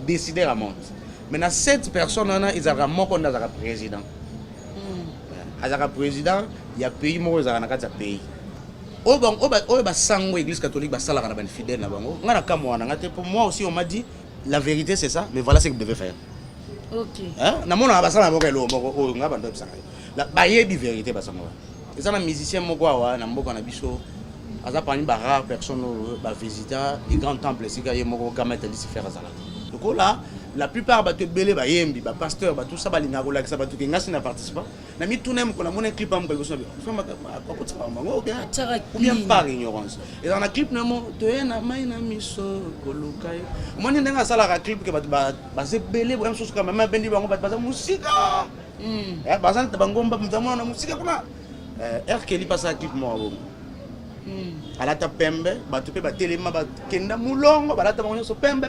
décider à monte. Maintenant, 7 personnes, ils ont mon président. Azaka président, il y a pays mo ezaka na kati ya pays. Oba sango église catholique ba sala kana ban fidèle na bango. Ngana kamo wana ngate pour moi aussi on m'a dit la vérité c'est ça mais voilà ce que vous devez faire. OK. Hein? Na mona ba sala moko elo moko ngaba ndo bisanga. La ba yebi vérité ba sango. Eza na musicien moko wa na mboka na biso. Aza parmi ba rare personnes ba visiteur et grand temple sika ye moko kamata disi faire azala. Donc là la plupart ba te belé ba yembi ba pasteur ba tout ça ba linga ko la ça ba tout kinga sina participa na mi tout nem ko na mon clip am ko so bi fama ko ko tsama ngo bien ou bien par ignorance et dans la clip namo to na mai na miso ko lukai mo ni ndenga sala ka clip ke ba se belé bo am so ka mama bendi bango ba musika ba san bangomba mtamo na musika kuna Kelly passa clip mo ala ta pembe ba to pe ba telema ba kenda mulongo ba la ta bango so pembe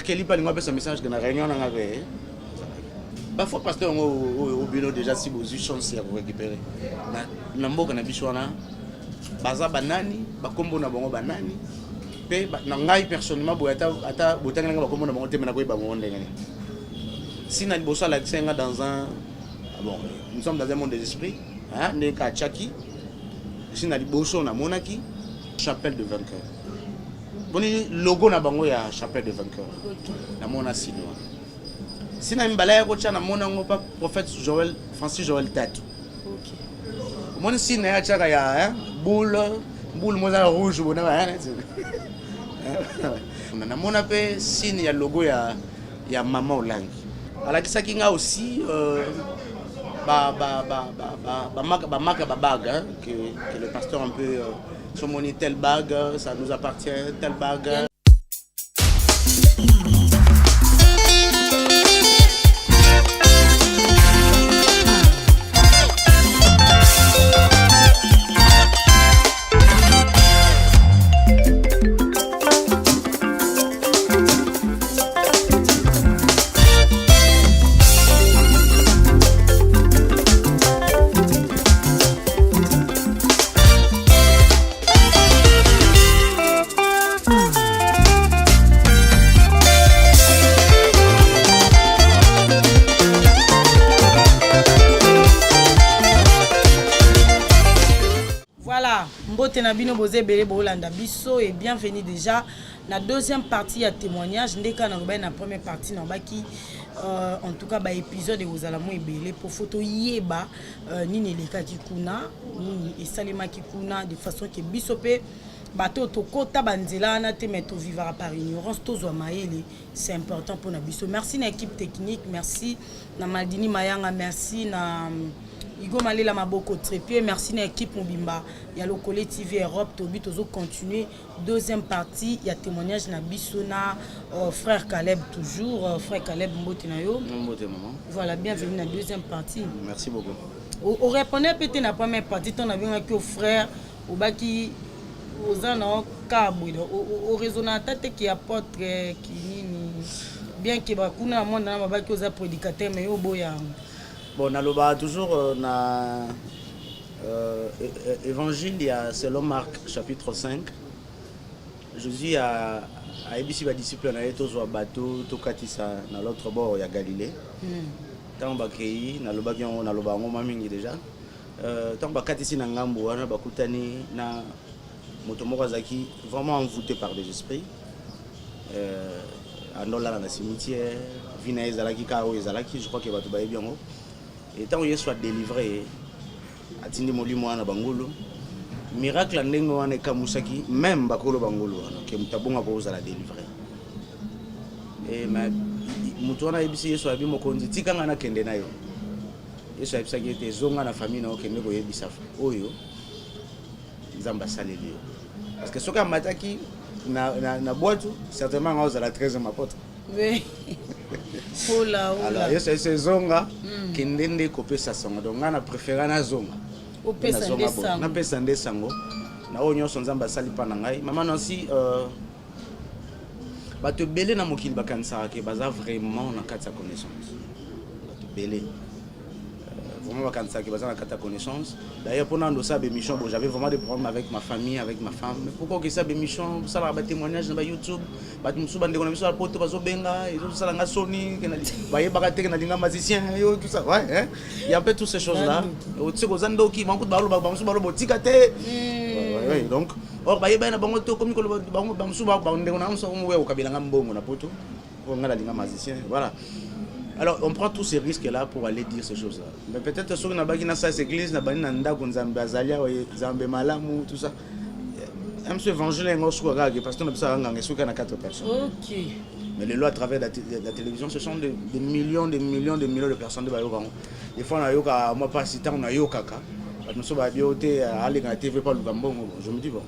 Kelly pas un message que la réunion n'a pas. Parfois, pasteur, au bureau déjà, si vous avez chance à vous récupérer. Nambo kana bishwana, baza banani, bakombo na bango banani. Pe nangai personnellement boyata ata botanga nga bakombo na bango te menako ba monde ngani. Si na liboso la tsenga dans un bon, nous sommes dans un monde des esprits, hein, ne ka chaki. Si na liboso na monaki, chapelle de vainqueur. Boni logo na bango ya chapelle de vainqueur. Na mona sinoa. Sina mbala ko tshana mona ngopa prophète Joël Francis Joël Tatu. OK. Moni sina ya tshaka ya boule moza rouge bona ba hein. Na mona pe sine ya logo ya Maman Olangi. Alakisa kinga aussi marque bague que le pasteur un peu son monnaie telle bague, ça nous appartient, telle bague. Nabino Bozé Bele Bolanda Bisso et bienvenue déjà la deuxième partie à témoignage ndeka na na première partie na baki en tout cas ba épisode de Ozalamu et Bele pour photo yeba nini lekati kuna nini esalema kuna de façon que bisope bato to kota banzela na te meto vivre par ignorance tozwa maele c'est important pour na biso. Merci na équipe technique, merci na Maldini Mayanga, merci na Igo Malela Maboko Trépied, merci à l'équipe Mobimba. Il y a le Collet TV Europe, Tobi Tozo continuer. Deuxième partie, il y a témoignage na Bissona, frère Caleb toujours, frère Caleb Mbotenayo. Mbote maman. Voilà, bienvenue dans la deuxième partie. Merci beaucoup. Au répondait peut-être dans la première partie, on a vu que frère, au baki, aux ans, au raisonnateur qui apporte, qui bien que bakuna monde na babaki aux prédicateurs mais au boya. Bon, on toujours na évangile, il y a selon Marc chapitre 5. Jésus a ébisi ba disciple na yeto zo bateau to katisa na l'autre bord ya Galilée. Tant ba kei na lobaki on na loba ngoma mingi déjà. Tant ba katisi na ngambo wana bakutani na moto moko zaki vraiment envoûté par des esprits. Andola na cimetière, vina ezalaki ka o ezalaki, je crois que bato ba yebiango. Et tant qu'il soit délivré, atindi molimo wana bangolo, miracle ndengo wana kamusaki, même bakolo bangolo wana, ke mutabonga ko za la délivrer. Et ma mutu wana yebisi Yesu abi mokonzi tikanga na kende na yo. Yesu abisaki ete zonga na famille na okende ko yebisa oyo nzamba saleli yo. Parce que soka mataki na boîte certainement nga za la 13e apôtre. Oui. Oula. Alors, c'est zonga qui ndende kopesa sango. Donc on a préféré na zonga. Opesa ndesango. Na pesa ndesango. Na onyo sonzamba sali pa na ngai. Maman aussi bato belé na mokili bakanisa ke baza vraiment na kati ya connaissance. Bato belé. vraiment quand ça qui va dans la connaissance. D'ailleurs pendant ça émission, bon j'avais vraiment des problèmes avec ma famille, avec ma femme. Mais pourquoi que ça émission, ça va témoignage dans YouTube, ba musu bande ko na biso poto bazo benga, et tout ça nga Sony, que na ba yeba te na linga musicien, yo tout ça, ouais hein. Il y a un peu toutes ces choses là. Au tsiko zando ki manku ba musu ba botika te. Ouais, donc or ba yeba na bango to comme ko ba musu ba ndeko na musu mo we o kabila nga mbongo na poto. On a la linga musicien, voilà. Alors, on prend tous ces risques-là pour aller dire ces choses-là. Mais peut-être ceux qui n'ont pas dit cette église, n'ont pas dit Nzambe Azalia, Nzambe Malamu, tout ça. Un monsieur évangile, parce qu'on a besoin de 4 personnes. Ok. Mais les lois à travers la télévision, ce sont des millions de personnes de Bayokan. Des fois, on a moi pas si tant on a Yokaka. Nous sommes à Bioté, à la TV, pas le Gambon. Je me dis, bon,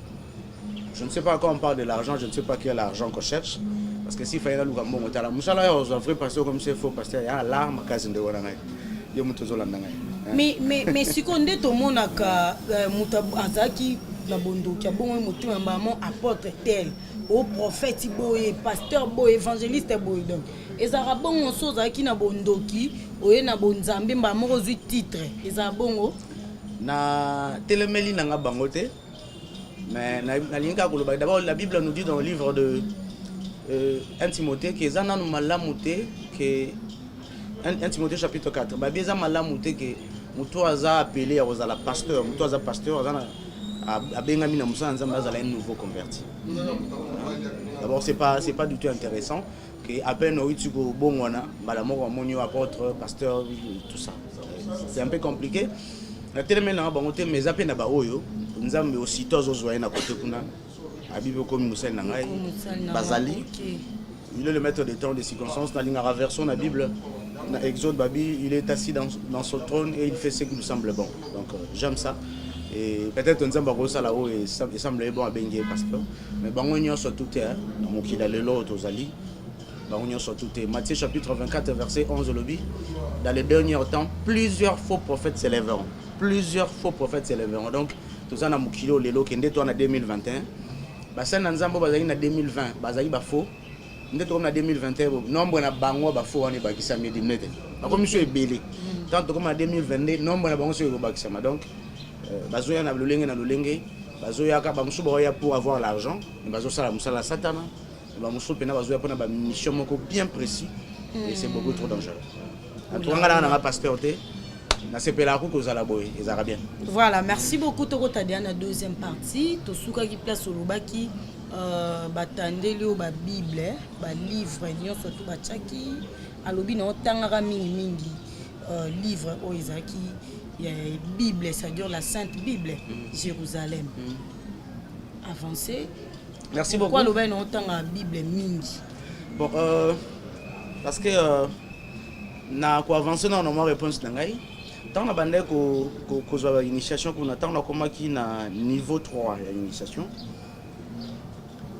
je ne sais pas quand on parle de l'argent, je ne sais pas quel argent qu'on cherche. Parce que si fayda luka mbongo tala musala yo zo vrai pasteur comme c'est faux pasteur ya la makazi ndo wana ngai yo muto zo landa ngai mais sikonde to monaka muta azaki na bondo kia bongo mutima maman apôtre tel au prophète boye pasteur boye évangéliste boye donc ezara bongo soza ki na bondoki oye na bonzambe mbamo kozwi titre ezara bongo na telemeli nanga bango te mais na linga ko d'abord la Bible nous dit dans le livre de 1 Timothée que zana no malamuté que 1 Timothée chapitre 4 ba beza malamuté que muto aza appelé à la pasteur muto aza pasteur azana abenga mina musa nzamba azala un nouveau converti. D'abord c'est pas du tout intéressant que à peine oitu ko bongwana malamoko monyo apôtre pasteur tout ça. C'est un peu compliqué. Na tellement na bangote mais apena ba oyo nzambe aussi tozo zoya na côté kuna. Abibo comme Moussel Nangaï, Bazali, il est le maître des temps, des circonstances. Dans la version de la Bible, dans Exode, Babi, il est assis dans son trône et il fait ce qui lui semble bon. Donc j'aime ça. Et peut-être on a ça là-haut et ça semble bon à Bengue pasteur. Mais on y a surtout, mon qui a le lot aux Ali. On y a surtout, Matthieu chapitre 24, verset 11 lobby. Dans les derniers temps, plusieurs faux prophètes s'élèveront. Plusieurs faux prophètes s'élèveront. Donc, tout ça, on a mon kilo, les lots qui est en 2021. Basa na nzambo bazali na 2020 bazali ba faux ndé to na 2021 nombre na bango ba faux on bakisa midi nete ba komisio ebele tant comme na 2022 nombre na bango so bakisa donc bazoya na lolenge bazoya ka ba musuba ya pour avoir l'argent bazo sala musala satana ba musuba pena bazoya pona ba mission moko bien précis et c'est beaucoup trop dangereux en tout cas na pasteur té na sepela ko kozala boy ezara bien. Voilà, merci beaucoup Toko Tadia na deuxième partie to suka ki place olobaki batandeli o ba Bible ba livre nyonso to ba chaki alobi na otangaka mingi livre o ezaki ya Bible, c'est-à-dire la Sainte Bible Jérusalem. Avancé. Merci beaucoup. Pourquoi alobi na otanga Bible mingi? Bon parce que na ko avancer na ma réponse nangai. Tant la bande ko initiation qu'on attend la comment qui na niveau 3 ya initiation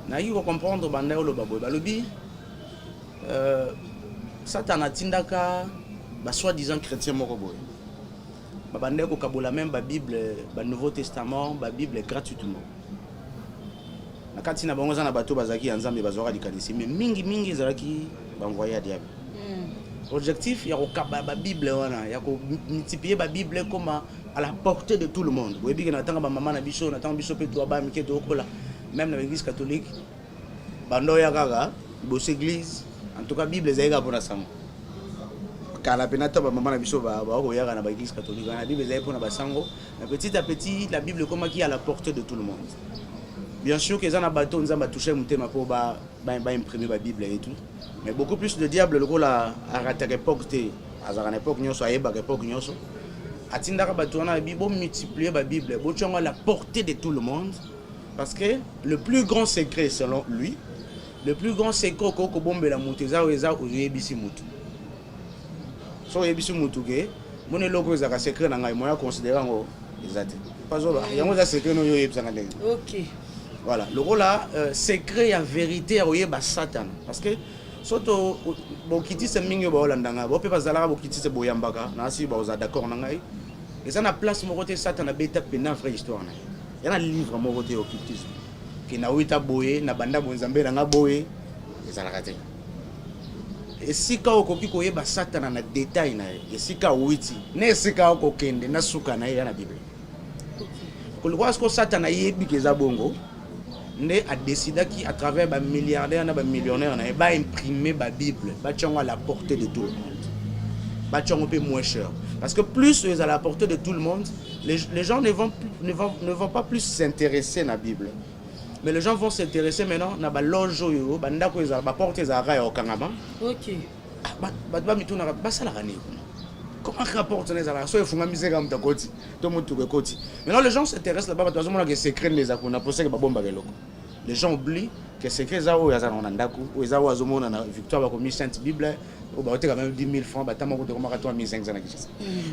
na yi ko comprendre bande le babo balobi Satan tindaka ba soi-disant chrétien moko boy ba bande ko kabola même ba Bible ba Nouveau Testament ba Bible gratuitement na kati na bango za na bato bazaki ya nzambe bazora likanisi mais mingi ezalaki ba envoyer diable. L'objectif, il y a la Bible, il y a multiplier la Bible comme à la portée de tout le monde. Vous voyez que nous maman na biso, nous avons biso peto ba mike to kola. Même dans l'église catholique, bando ya gaga, bosse église, en tout cas Bible zaiga pour ça. Car la penata ba maman na biso ba ko ya na l'église catholique, la Bible zaiga pour na basango. Mais petit à petit, la Bible comme qui à la portée de tout le monde. Bien sûr que ça na bateau nous a touché mutema pour ba imprimer la Bible et tout. Mais beaucoup plus de diable le rôle à rater l'époque té à l'époque nous soit à l'époque nous atindaka bato na Bible multiplier la Bible bo à la portée de tout le monde parce que le plus grand secret selon lui le plus grand secret ko bombe la muteza eza oyebisi mutu so oyebisi mutu ke mone logo za ka secret na ngai moya considérer ngo ezate pas zo yango za secret no yo yebisa ngale. OK. Voilà le rôle là secret ya vérité oyeba Satan parce que soto bokiti se mingi ba olandanga bo pe bazala bokiti se boyambaka na si ba oza d'accord na ngai et ça na place mo côté Satan na beta pena vraie histoire na ya na livre mo côté occultisme ki na wita boye na banda bonzambe na nga boye ezala kate esika okoki koyeba Satana na détail na ye esika witi na esika okokende na suka na ye na Bible kolokwa sko Satana yebi ke eza bongo nde a décidaki à travers ba milliardaire na ba millionnaire na ba imprimer ba Bible ba tchongo à la portée de tout le monde ba tchongo peu moins cher parce que plus ils à la portée de tout le monde les gens ne vont pas plus s'intéresser à la Bible mais les gens vont s'intéresser maintenant na ba loge yo ba ndako ezala ba porte ezala ya okangama OK ba mituna ba sala rani comment rapporte les ala so efunga miseka mta koti to mutu ke koti maintenant les gens s'intéressent là-bas parce que les secrets les akuna pour ça que ba bomba keloko les gens oublient que secret za o yazana na ndako o eza wa zomona na victoire ba komi sainte bible o ba ote quand même 10 000 francs ba tamo ko komaka 3500 na kisa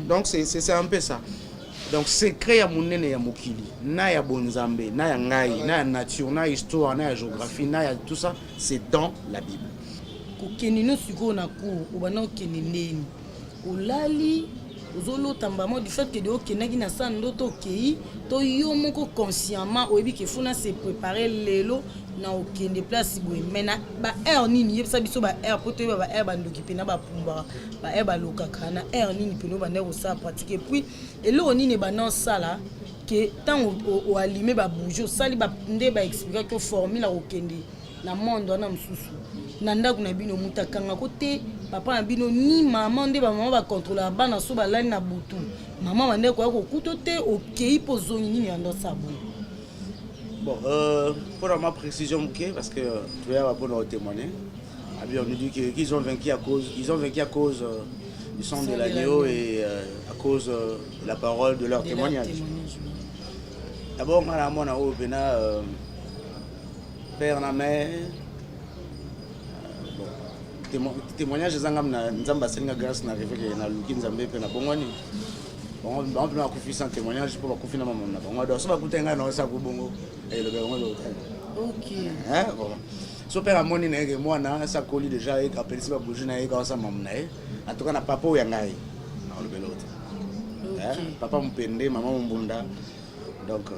donc c'est un peu ça donc secret ya munene ya mokili na ya bonzambe na ya ngai na ya nature na histoire na ya géographie na ya tout ça c'est dans la Bible ko kenino siko na ko o bana kenendeni olali ozolota mbamo du fait que de okendaki na sa ndoto okei to yo moko consciemment oyebi ke funa se préparer lelo na okende place boye mena ba air nini yebisa biso ba air poto yeba ba air bandoki pena ba pumba ba air balokaka na air nini peno ba ndeko sa pratique puis elo nini ba non sala que tant o allumer ba bouger sali ba nde ba expliquer que formule okende na monde na msusu na ndako na bino mutakanga kote papa na bino ni maman nde ba maman ba contrôler bana so ba lani na butu maman ba ndeko ko kuto te okei pozoni nini ando sabo bon pour ma précision parce que tu vas pour nous témoigner on nous dit qu'ils ont vaincu à cause du sang de l'agneau et à cause de la parole de leur témoignage. D'abord on a mon opena père na mère témoignage ezanga na nzamba senga grâce na arrivé que na luki nzambe pe na bongwani bon on peut akufi sans témoignage pour akufi na maman na bongo do so ba kutenga na sa ku bongo et le bongo do OK hein bon so père amoni na ke mwana sa koli déjà et kapelisi ba bouger na e ka sa maman na e en tout cas na papa o yanga e na le belote hein papa mpende maman mbunda donc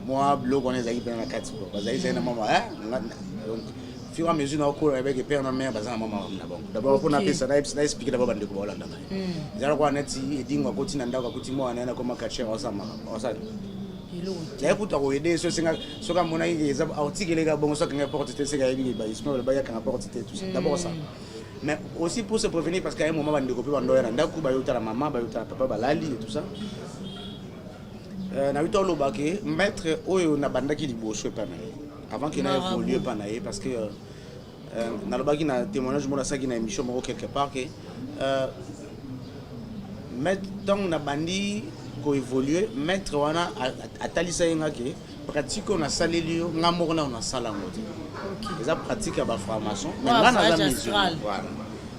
moi blog on est allé dans la carte quoi parce que na maman hein donc fur et à mesure na ko avec le père na mère bazana maman na bon d'abord pour na pesa na expliquer d'abord bande ko bolanda na zara kwa neti edingwa ko tina ndako ko timo na ko makache osama osali ilo ya kuta ko aider so singa so ka mona yi za article ga bon so ka porte te se ga yi ba isma ba ya ka porte te tout ça d'abord ça mais aussi pour se prévenir parce qu'à un moment bande ko pe bando ya ndako ba yota la maman ba yota papa ba lali et tout ça na wito lo baké maître oyo na bandaki liboso pa na avant qu'il n'ait évolué pas naïe parce que dans le baki na témoignage mon ça qui na émission quelque part que maintenant na bandi ko évoluer maître wana atalisa yenga ke pratique on a salelio ngamoko na on a salango les pratique ba formation mais là na la mission voilà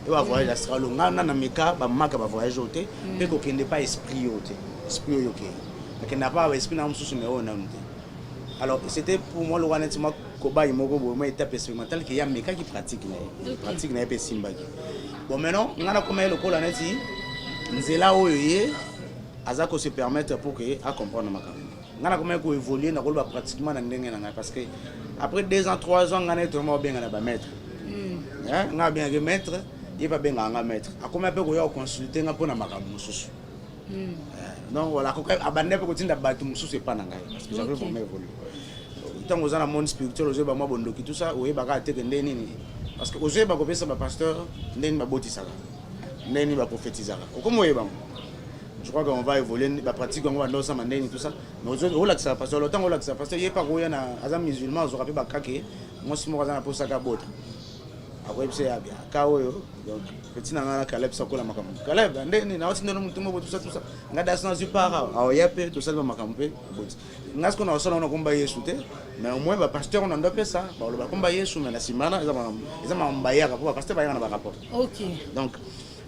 et va voyage astral ngana na meka ba maka ba voyage oté pe ko kende pas esprit oté esprit yoké mais n'a pas esprit na msusu mais on a alors c'était pour moi le honnêtement koba imoko bo étape expérimentale que ya meka qui pratique na pe simbaki bon maintenant ngana comme le kola neti nzela oyo ye azako se permettre pour que à comprendre makambo ngana comme ko évoluer na ko ba pratiquement na ndenge na parce que après 2 ans 3 ans ngana to mo benga na ba maître hein ngana bien que maître il va benga nga maître akoma pe ko ya consulter nga pona makambo mususu non voilà ko abande pe ko tinda batu mususu pa na ngai parce que j'avais vraiment évolué tant aux dans monde spirituel aux ba bondoki tout ça oye ba ka teke ndeni ni parce que oje ba ko pesa ba pasteur ndeni ba botisaka ndeni ba prophétisaka okomoye ba je crois qu'on va évoluer ba pratique on va dans ça ndeni tout ça mais au là que ça pasteur le temps au là que ça pasteur il pas ko na azam musulman zo rapé ba kake moi si mo za na posa ka bota après c'est ya bien ka oyo donc petit na ngana Caleb sakola makambo Caleb ndeni na otindelo mutumo tout ça ngada sans para au yape tout ça ba makambo pe boti ngas ko na osala na komba Yesu te mais au moins ba pasteur on a ndopé ça ba lo ba komba Yesu mais na simana eza mambaya ka pour pasteur ba yana ba rapport OK donc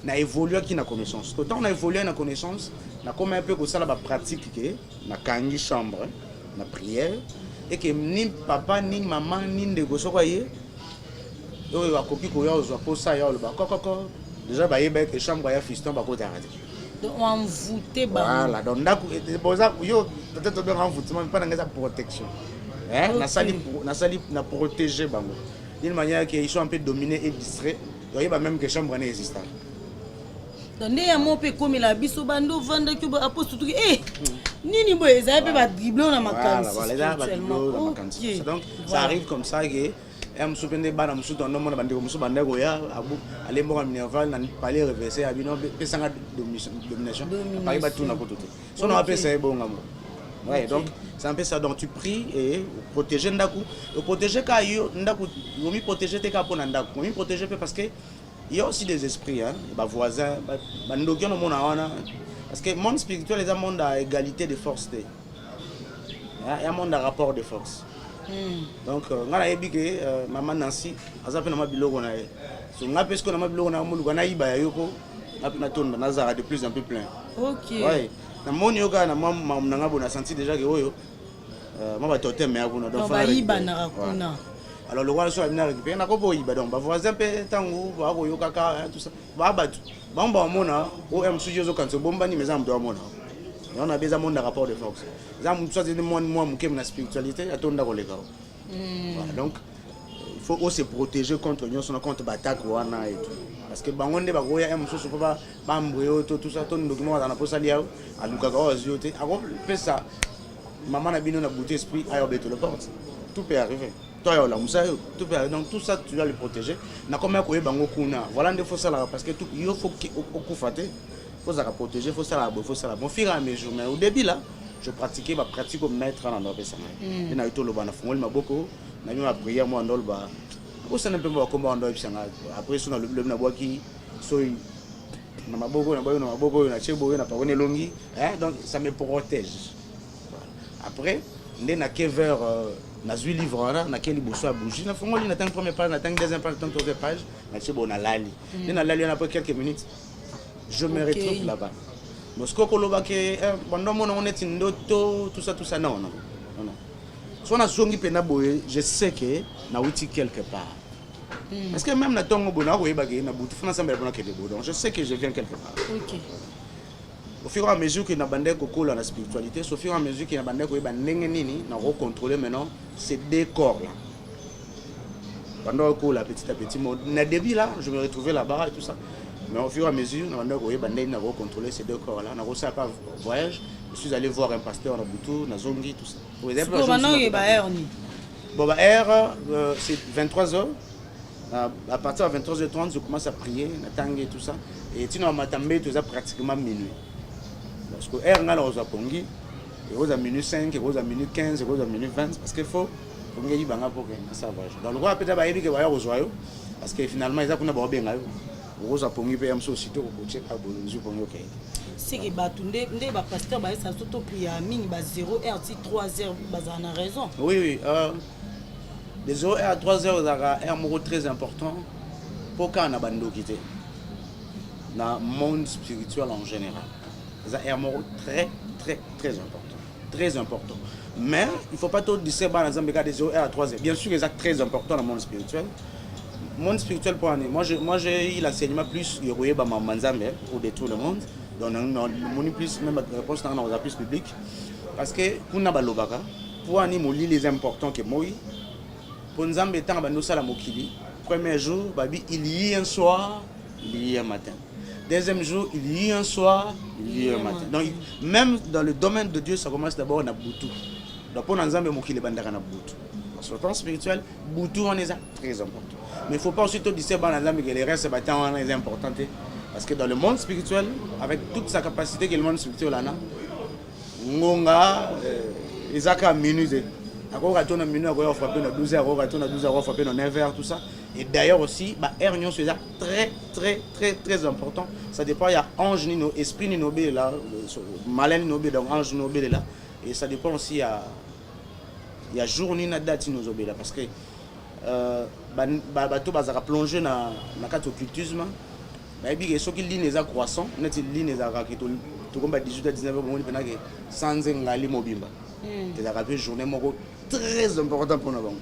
na évoluer qui na connaissance autant on a évolué na connaissance na comme un peu ko sala ba pratique ke na kangi chambre na prière et que ni papa ni maman ni ndeko soko ye oyo bakoki ko ya ozwa posa ya lo ba kokoko déjà ba yeba que chambre ya fiston ba ko tarate donc on envoûté ba voilà donc ndako boza yo peut-être bien envoûtement pas dans protection hein na sali na protéger bango d'une manière qu'ils sont un peu dominés et distraits donc il y a même que chambre n'existe nde ya mo mpe ekomela biso bando ovandaki apo surtout nini boye ezali mpe badriblo na makanisi donc ça arrive comme ça que mosusu mpe nde bana mosusu tonomona bandeko mosusu bandeko koya alemboka minerval na pale reversé abino pesanga domination apari batuna poto te so na apesa ye bongamo ouais donc c'est un peu ça donc tu pries et protéger ndaku protéger ka yo ndaku yomi protéger te ka pona ndaku yomi protéger parce que il y a aussi des esprits, hein, les voisins, parce que le monde spirituel est un monde à égalité de force. Il y a un monde à rapport de force. Donc, on a dit que maman Nancy, elle a fait un bilog. Si on a fait un bilog, on a eu de plus en plus plein. Ok. Oui. Dans mon yoga, on a senti déjà que je vais totem, mais alors le roi soit venu récupérer na kobo iba donc ba voisin pe tangu ba ko yokaka tout ça ba batu ba mona o em sujo zo kanso bomba ni meza mdo mona on a besoin de rapport de force za mu soit de moi mukem na spiritualité atonda ko leka donc il faut aussi se protéger contre nyon son contre attaque wana et tout parce que bangonde ba ko ya em suso pa ba mbwe tout ça ton document na posali ya aluka ko aziote ako pesa maman na bino na bouté esprit ayo beto le porte tout peut arriver. Donc tout ça tu dois le protéger. Voilà il faut ça parce que tout il faut faut ça protéger, faut ça bon fur et à mesure mais au début là je pratiquais ma pratique comme maître dans notre ça. Et na itolo bana fongoli maboko na mi ma prière moi ndol ba. Ko ça ne peut pas combat ndol bisanga après ça le na boaki so na maboko na chebo na parone longi donc ça me protège. Après ndé na ke vers na zui livre là na quel bosso a bougie na fongoli na tant première page na tant deuxième page tant troisième page na chebo na lali na lali après quelques minutes je me retrouve là-bas parce que koloba ke pendant mon on est ndoto tout ça non si on a zongi pena boye je sais que na outil quelque part parce que même na tongo bona ko yeba ke na butu fana samba bona ke donc je sais que je viens quelque part. OK. Au fur et à mesure que na bande ko kola na spiritualité, au fur et à mesure que na bande ko yeba ndenge nini na recontrôler maintenant ces deux corps là. Pendant ko la petit à petit na début là, je me retrouvais là-bas et tout ça. Mais au fur et à mesure na bande ko yeba ndenge na recontrôler ces deux corps là, na ko ça pas voyage, je suis allé voir un pasteur na Butu, na Zongi tout ça. Pour exemple, c'est 23h. À partir de 23h30, je commence à prier, à tanguer tout ça. Et sinon, à Matambe, tout ça pratiquement minuit. Parce que R, on a aux Apongi, et aux à minuit 5, et aux à minuit 15, et aux à minuit 20, parce qu'il faut qu'on ait banga pour ça va. Dans le roi, peut-être qu'il va y avoir aux joyaux, parce que finalement, ils ont bien aux Apongi, et aussi aussitôt, au check à Bonjour pour nous. C'est que Batunde, le pasteur, ça surtout puis à mine, 0h, 3h, on a raison. Oui. De 0h à 3h, il y a un mot très important pour qu'on ait bando quitté. Dans le monde spirituel en général. C'est un mot très important. Très important. Mais il ne faut pas tout dire que dans de 0h à 3h. Bien sûr, c'est très important dans le monde spirituel. Le monde spirituel, pour moi, j'ai eu l'enseignement plus pour détruire le monde. Donc, on plus, même la réponse dans la plus publique. Parce que pour nous, pour nous, les importants que moi, pour nous, premier jour, il y a un soir, il y a un matin. Deuxième jour, il y a un soir, il y a un matin. Donc, même dans le domaine de Dieu, ça commence d'abord à Boutou. Donc, pour nous, sur le plan spirituel, Boutou on est très important. Mais il ne faut pas aussi dire que les restes sont importants. Parce que dans le monde spirituel, avec toute sa capacité que le monde spirituel a, Ngonga, Isaac a minusé. On a tourné minute, on a frappé dans 12h, on a tourné 12h, on a frappé dans 9h, tout ça. Et d'ailleurs aussi, R-Union, c'est très important. Ça dépend, il y a ange Nino, esprit Nino B là, malin Nino B, donc ange Nino B là. Et ça dépend aussi, il y a jour Nina date Nino B là. Parce que bateau va plonger dans le occultisme. Et puis, ceux qui lisent les croissants, on a dit les qui tout 18 à 19 on a sans engali mobimba. C'est la journée très important pour nous.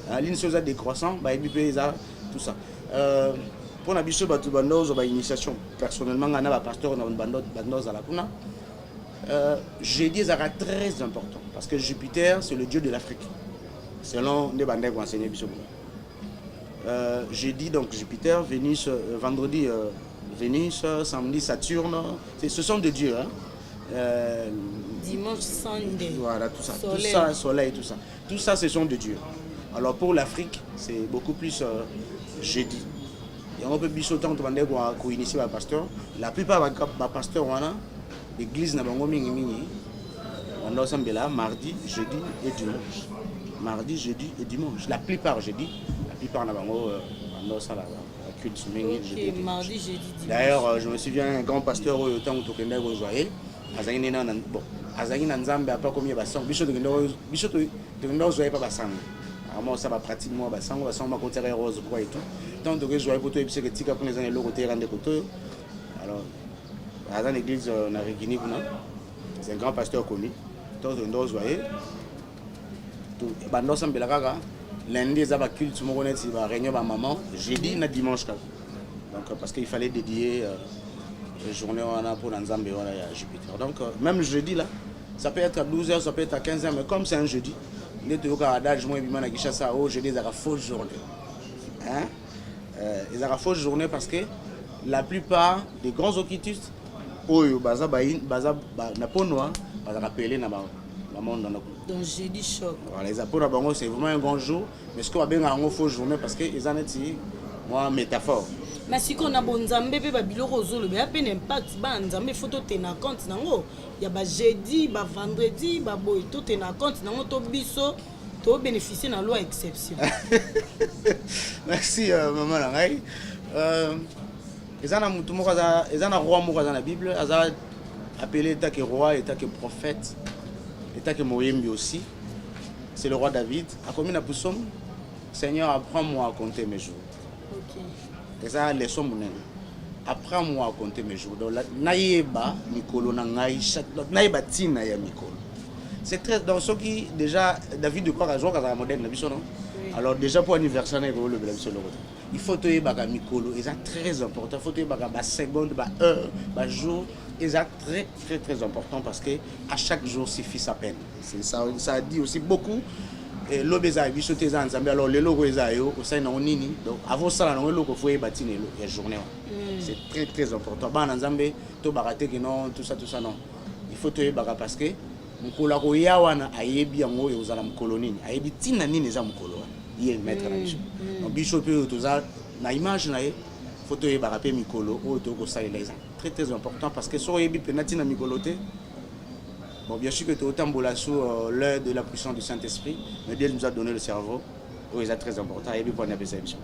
La ligne sur des croissants, tout ça. Pour la biche initiation, personnellement, on a un pasteur dans Bandos à la Kuna. J'ai dit que c'est très important parce que Jupiter, c'est le dieu de l'Afrique. Selon les bandits qui ont enseigné Bicho. Jeudi, donc Jupiter, Vénus, vendredi, Vénus, samedi, Saturne. Ce sont des dieux. Hein. Dimanche, Sunday. Voilà, tout ça. Soleil. Tout ça, soleil, tout ça. Tout ça, ce sont des dieux. Alors pour l'Afrique, c'est beaucoup plus jeudi. Et on peut bien autant demander qu'on initie le pasteur. La plupart des pasteurs, l'église n'a pas on a mardi, jeudi et dimanche. Mardi, jeudi et dimanche. La plupart jeudi, la plupart n'a pas la culte jeudi. Mardi, jeudi, dimanche. D'ailleurs, je me souviens un grand pasteur au temps où tu as rejoint. Bon, Azaki Nanzambe a pas commis bassan. Bichot de Gendo Zoé pas bassan. Alors ça va pratiquement bassan, bassan ma côté rose quoi et tout. Tant de Zoé pour toi et puis que tika pour les années l'eau côté rendre côté. Alors à l'église na Regini c'est un grand pasteur connu. Tant de Gendo Zoé. Tout bando sambe la kaka. Lundi ça va culte mon connaître si va réunion ma maman, jeudi na dimanche. Donc parce qu'il fallait dédier journée pour Nzambe, voilà, Jupiter. Donc, même jeudi, là, ça peut être à 12h, ça peut être à 15h, mais comme c'est un jeudi, il est au Canada, je me jeudi, ils ont fausse journée. Hein? Ils ont fausse journée parce que la plupart des grands occultistes, ils donc jeudi choc. Voilà, les apôtres, c'est vraiment un grand jour, mais ce qu'on a bien en fausse journée parce qu'ils en ont une métaphore. Mais si on a bon Nzambe pe ba biloko zolo be ape impact ba Nzambe photo tena compte nango ya ba jeudi ba vendredi ba boy to tena compte nango to biso to bénéficier na loi exception. Merci maman Langai. Ezana mutu moko za ezana roi moko za na Bible aza appelé état que roi, état que prophète, état que Moyembi aussi. C'est le roi David. A commis na psaume Seigneur, apprends-moi à compter mes jours. OK. Et ça, les sommes, apprends-moi à compter mes jours. Donc, naïba, Mikolo, naïba, tina, ya Mikolo. C'est très. Dans ce qui, déjà, David de quoi à jouer à la moderne, non? Alors, déjà, pour l'anniversaire, il faut te baga Mikolo. Et c'est très important. Il faut te baga seconde, heure, jour. Et c'est très, très, très important parce que à chaque jour suffit sa peine. Ça dit aussi beaucoup. Et l'obéza biso teza nzambe alors les logos ezayo au sein na nini donc avant ça na loko faut ebati nelo ya journée c'est très très important ba nzambe to barate que non tout ça non il faut te ebaka parce que mukolo ko ya wana ayebi yango e ozala mukolo nini ayebi tina nini za mukolo ye maître na biso donc biso pe toza na image na ye faut te ebaka pe mikolo o to ko salela très très important parce que so yebi penati na mikolo te. Bon, bien sûr que tu es autant sous l'œil de la puissance du Saint-Esprit, mais Dieu nous a donné le cerveau, oui, c'est très important. Et puis, pour émission.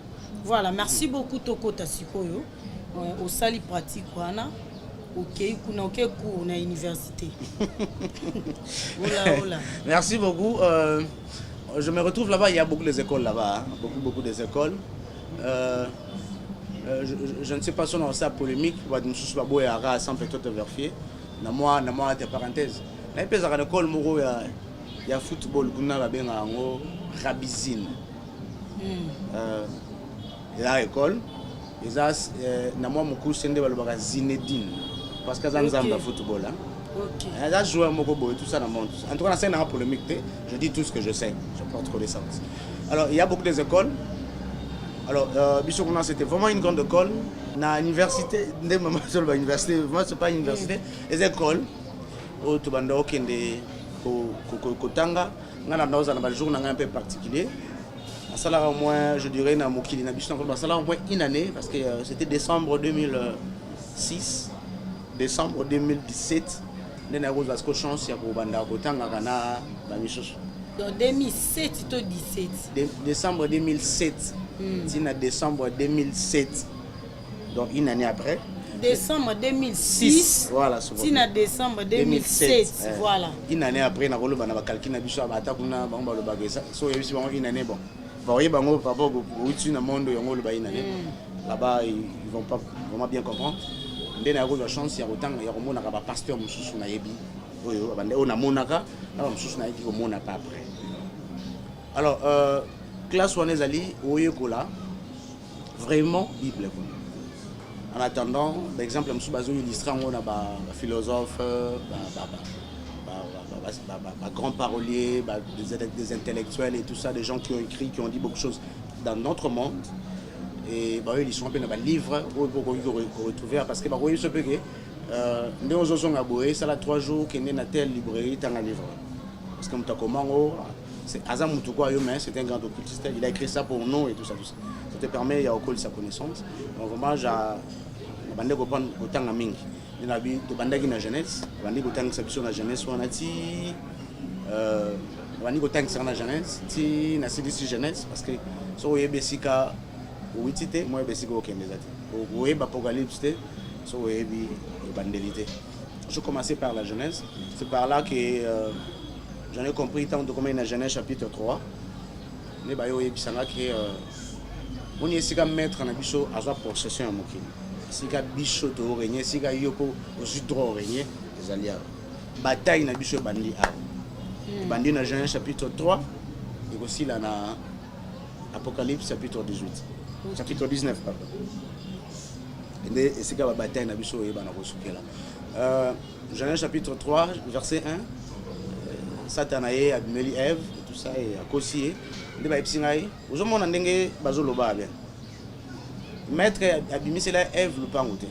Voilà, merci beaucoup Toko Tasikoyo. Au sali pratique, ok, on a université. Merci beaucoup. Je me retrouve là-bas, il y a beaucoup d'écoles là-bas, hein, beaucoup d'écoles. Je ne sais pas si on a ça polémique, sans peut-être vérifier. Moi, entre parenthèses. Il y a une école de football qui est Rabizine. Il y a une école. Il y a une école Zinedine. Parce qu'il y a un football. Il y a un joueur tout ça. En tout cas, c'est une polémique. Je dis tout ce que je sais. Je porte connaissance. Alors, il y a beaucoup d'écoles. Alors, c'était vraiment une grande école. Dans l'université, moi, c'est pas une université, les écoles. Au Tubanda Okende Kotanga, on a un jour un peu particulier. Ça au moins, je dirais, na Mokili na Bichon, ça au moins une année parce que c'était décembre 2006, décembre 2017. Nous avons eu la chance de Banda Kotanga kana Bamichos. Donc 2007 ou 2017. Décembre 2007. C'est décembre 2007. Donc une année après. Décembre 2006, voilà, c'est en décembre 2007, voilà. Une année après, on a calculé une année. Bon, là-bas, ils ne vont pas vraiment bien comprendre. On a la chance, il y a autant de pasteur après. Alors, classe Wanezali, vraiment Bible. En attendant, par exemple, je suis illustré un philosophe, un grand parolier, des intellectuels et tout ça, des gens qui ont écrit, qui ont dit beaucoup de choses dans notre monde. et bah ils sont un peu dans le livre pour retrouver parce que bah oui ce peut que nous osons aboyer ça là 3 jours qu'il est dans telle librairie dans un livre parce que nous comment c'est Azam Mutukwa mais c'est un grand occultiste, il a écrit ça pour nous et tout ça ça te permet à occulte sa connaissance donc vraiment j'ai bande ko prendre autant à mingi il a bi de bande qui na jeunesse bande ko tang sa na jeunesse on a ti bande ko tang sa na jeunesse ti na CDC jeunesse parce que so yebesika witité moi yebesika okende zati o yeba apocalypse so yebi bandelité. Je commençais par la jeunesse, c'est par là que j'en ai compris tant de combien la Genèse chapitre 3. Ne bayo yebisanga que on est sika mettre na biso azwa possession ya mokili. Sika biso to régner, sika yoko aussi droit régner les alliés. Bataille na biso bandi a. Bandi na Genèse chapitre 3 et aussi là na Apocalypse chapitre 18. Chapitre 19 pardon. Et c'est la bataille na biso et bana kosukela. Genèse chapitre 3 verset 1. Satan a abimeli Ève et tout ça et a kosié. Nde ba epsingai. Ozomona ndenge bazoloba bien. Maître abimisela Ève lupango te.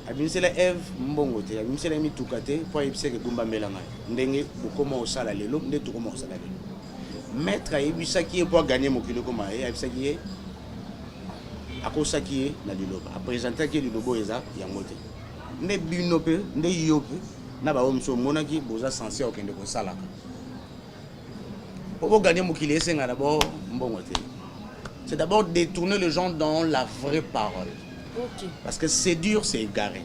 Abimisela Ève mbongo te. Abimisela mituka te po epseke gumba melanga. Ndenge bokoma osala lelo nde tokoma osala lelo. Maître ayebisaki po gagner mokili koma e ayebisaki akosaki na liloba apresentaki lilobo eza yango te nde bino pe nde yo pe na ba omso monaki boza censé okende ko salaka pour gagner mokili esenga d'abord mbongo te c'est d'abord détourner les gens dans la vraie parole. OK. Parce que séduire c'est égarer.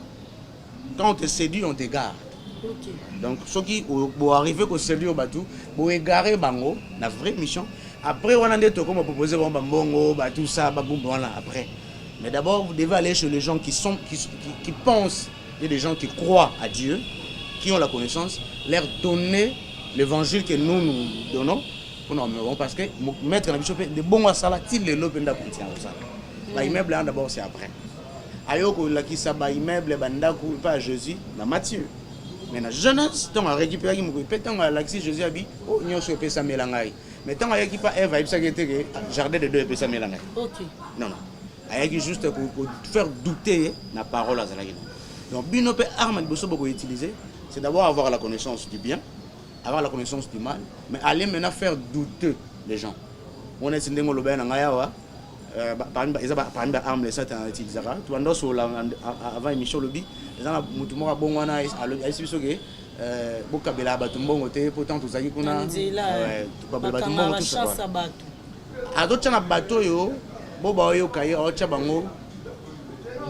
Quand on te séduit on t'égare. OK. Donc ceux qui pour arriver ko séduire batou pour égarer bango la vraie mission. Après, on a des trucs comme on proposait bon, tout ça, voilà, après. Mais d'abord, vous devez aller chez les gens qui pensent, et des gens qui croient à Dieu, qui ont la connaissance, leur donner l'évangile que nous donnons pour nous améliorer. Parce que mettre la bishop de bon à ça, il est l'open contient ça. L'immeuble d'abord c'est après. Ayoko la qui ça immeuble bandaku pas Jésus, dans Matthieu. Mais la jeunesse, tant à récupérer qui me pétant à l'axi Jésus a dit, oh n'y a pas de ça mélange. Mais tant qu'il n'y a pas Ève, il y a un jardin de 2 et ça mélange. OK. Non. Il y a juste pour faire douter la parole à Zalagina. Donc, binope arme que vous pouvez utiliser, c'est d'abord avoir la connaissance du bien, avoir la connaissance du mal, mais aller maintenant faire douter les gens. On est dans le bien en Ayawa, par exemple, arme les Satan utilisera. Tu vas sur avant l'émission lobby, les gens ont bon wana à l'issue bokabela bato mbongo te pourtant tozaki kuna babela bato mbongo tout ça azotia na bato yo boba oyo kaye otia bango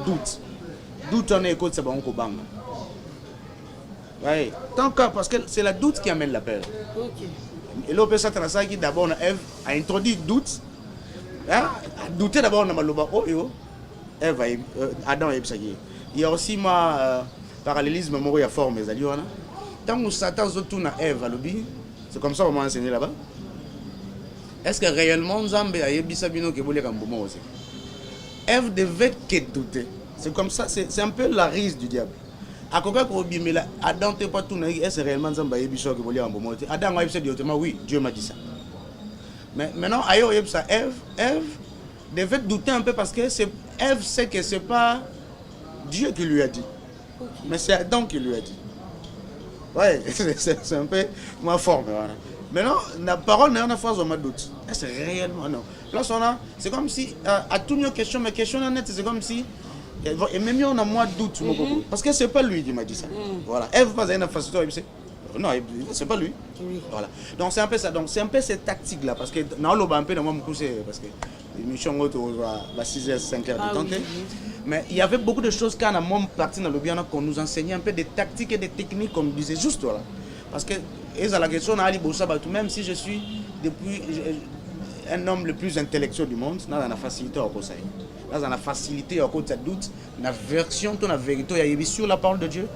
doute on est écoute ça bango kobanga ouais tant que parce que c'est la doute qui amène la peur. OK. Et là ça ça qui d'abord Ève a introduit doute hein douter d'abord na maloba oyo Ève Adam et Ebsaki. Il y a aussi parallélisme moko ya forme ezali wana. Tant que Satan retourne à Ève à l'obi, c'est comme ça qu'on m'a enseigné là-bas. Est-ce que réellement Nzambe a yebisa bino ke bolé kambomo aussi? Ève devait que douter. C'est comme ça, c'est un peu la ruse du diable. À quoi qu'on bimé là, Adam t'es pas tout naïf, est-ce réellement Nzambe a yebisa ke bolé kambomo aussi? Adam a yebisa directement oui, Dieu m'a dit ça. Mais maintenant ayo yebisa Ève devait douter un peu parce que Ève sait que c'est pas Dieu qui lui a dit. Okay. Mais c'est Adam qui lui a dit. Ouais, c'est un peu ma forme. Maintenant, la parole n'est pas phrase de doute. C'est réellement non. Là, c'est comme si, à toutes nos questions, mes questions honnêtes, c'est comme si, et même on a moins de doute. Parce que c'est pas lui qui m'a dit ça. Voilà. Elle veut pas une facilité. Non, c'est pas lui. Voilà. Donc c'est un peu ça. Donc c'est un peu cette tactique-là. Parce que dans le un peu, dans mon c'est parce que l'émission va 6h, 5h de tenter. Mais il y avait beaucoup de choses quand on a parti dans le bien qu'on nous enseignait un peu des tactiques et des techniques comme disait juste voilà. Parce que la question même si je suis depuis un homme le plus intellectuel du monde, dans la facilité au conseil. Dans la facilité au côté de doute, la version de la vérité, il y a sur la parole de Dieu.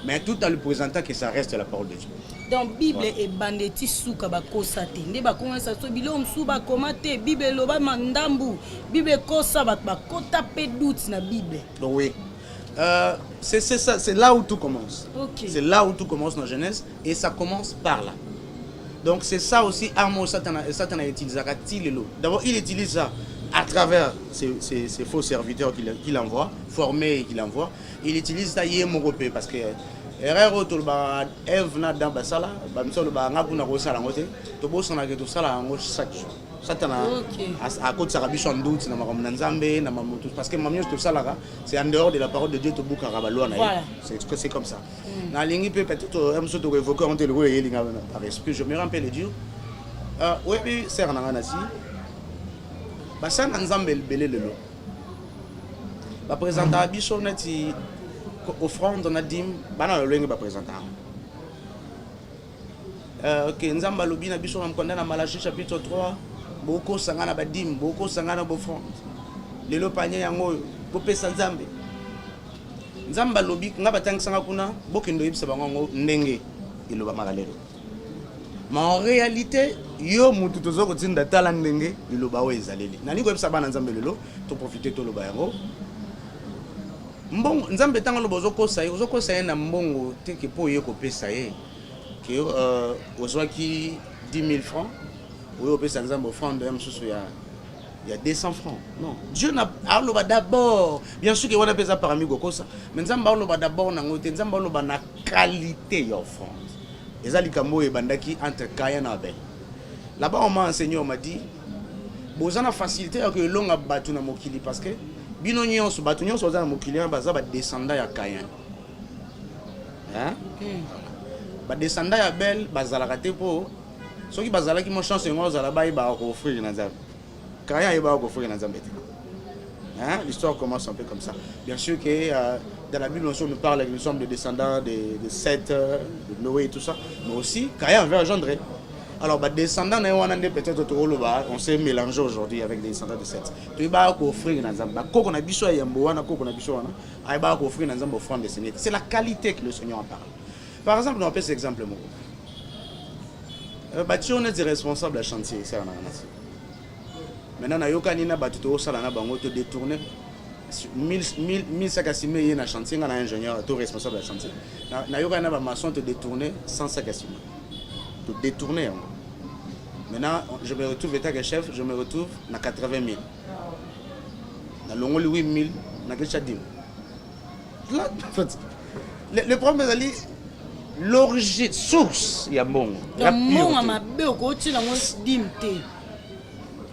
Mais tout en lui présentant que ça reste la parole de Dieu. Donc Bible est bandeti souka ba kosate. Ne ba commencer so bilom sou ba komate Bible lo ba mandambu. Bible kosa ba kota pe doute na Bible. Donc oui. C'est ça, c'est là où tout commence. Okay. C'est là où tout commence dans Genèse et ça commence par là. Donc c'est ça aussi, Armo Satan utilise ça. D'abord, il utilise ça à travers ces faux serviteurs qu'il envoie, formés qu'il envoie. Il utilise ça parce que erreur autour ba Eve na dans basala, ba msolo ba ngaku na kosala ngote, to bosana ke to sala ngo chaque jour. Satan à cause de sa doute na makom nzambe na mamutu parce que mamio to sala c'est en dehors de la parole de Dieu to buka rabalo na. C'est comme ça. Na lingi peut-être un to évoquer on te le yelinga par esprit, je me rappelle le Dieu. Ouais puis ser na nasi. Ba sana nzambe belé lelo. Ba présenter biso nati offrande na dim bana lo lengi ba présenter. OK, nzamba lobi na biso na mkonda na Malachie chapitre 3. Boko sangana badim, boko sangana bofrande. Lelo panye yango bopesa nzambe. Nzamba lobi nga batang sanga kuna bokindo yibisa bango ndenge iloba makalelo. Mais en réalité, yo mutu tozoko tinda tala ndenge iloba we ezaleli. Nani ko yibisa bana nzambe lelo to profiter to loba yango. Mbongo nzambe tanga lobo zoko sa na mbongo teke po ye ko pesa ye. Que ozwaki 10 000 francs. Oui, on peut s'examiner offrande il y a 200 francs. Non. Dieu n'a pas d'abord. Bien sûr qu'on a fait ça par amigo ça. Mais nous avons d'abord na qualité d'offrande. Et ça, les camo et bandaki entre Kayan et Abel. Là-bas, on m'a enseigné, on m'a dit, vous avez la facilité que l'on a battu dans Mokili parce que binonion se battu sur dans Mokili, ça va descendre à Kayan. Hein? Bah descendre à Abel, bah ça la raté pour. Ceux qui bazala qui m'ont chance et moi zala baï ba offrir dans Zambie. Kaya il va offrir dans Zambie. Hein, l'histoire commence un peu comme ça. Bien sûr que dans la Bible on nous parle que nous sommes des descendants de Seth, de Noé et tout ça, mais aussi Kaya va engendrer. Alors bah descendants peut-être on s'est mélangé aujourd'hui avec des descendants de Seth. Tu vas offrir dans Zambie. Koko na biso ya mboana, koko na biso wana, ay ba offrir dans Zambie offrande de Seigneur. C'est la qualité que le Seigneur en parle. Par exemple, on appelle cet exemple moi. Bati on est responsable à chantier ça na nasi. Maintenant na yokani na batu to sala na bango to détourner 1000 sacs à ciment na chantier na ingénieur to responsable à chantier. Na yokani na ba maçon te détourner 100 sacs à ciment. To détourner. Maintenant je me retrouve état que chef, je me retrouve na 80 000. Na longoli 8 000 na que chadim. Là le problème c'est l'origine source ya mbongo ya mbongo mabe okoti na ngo dimte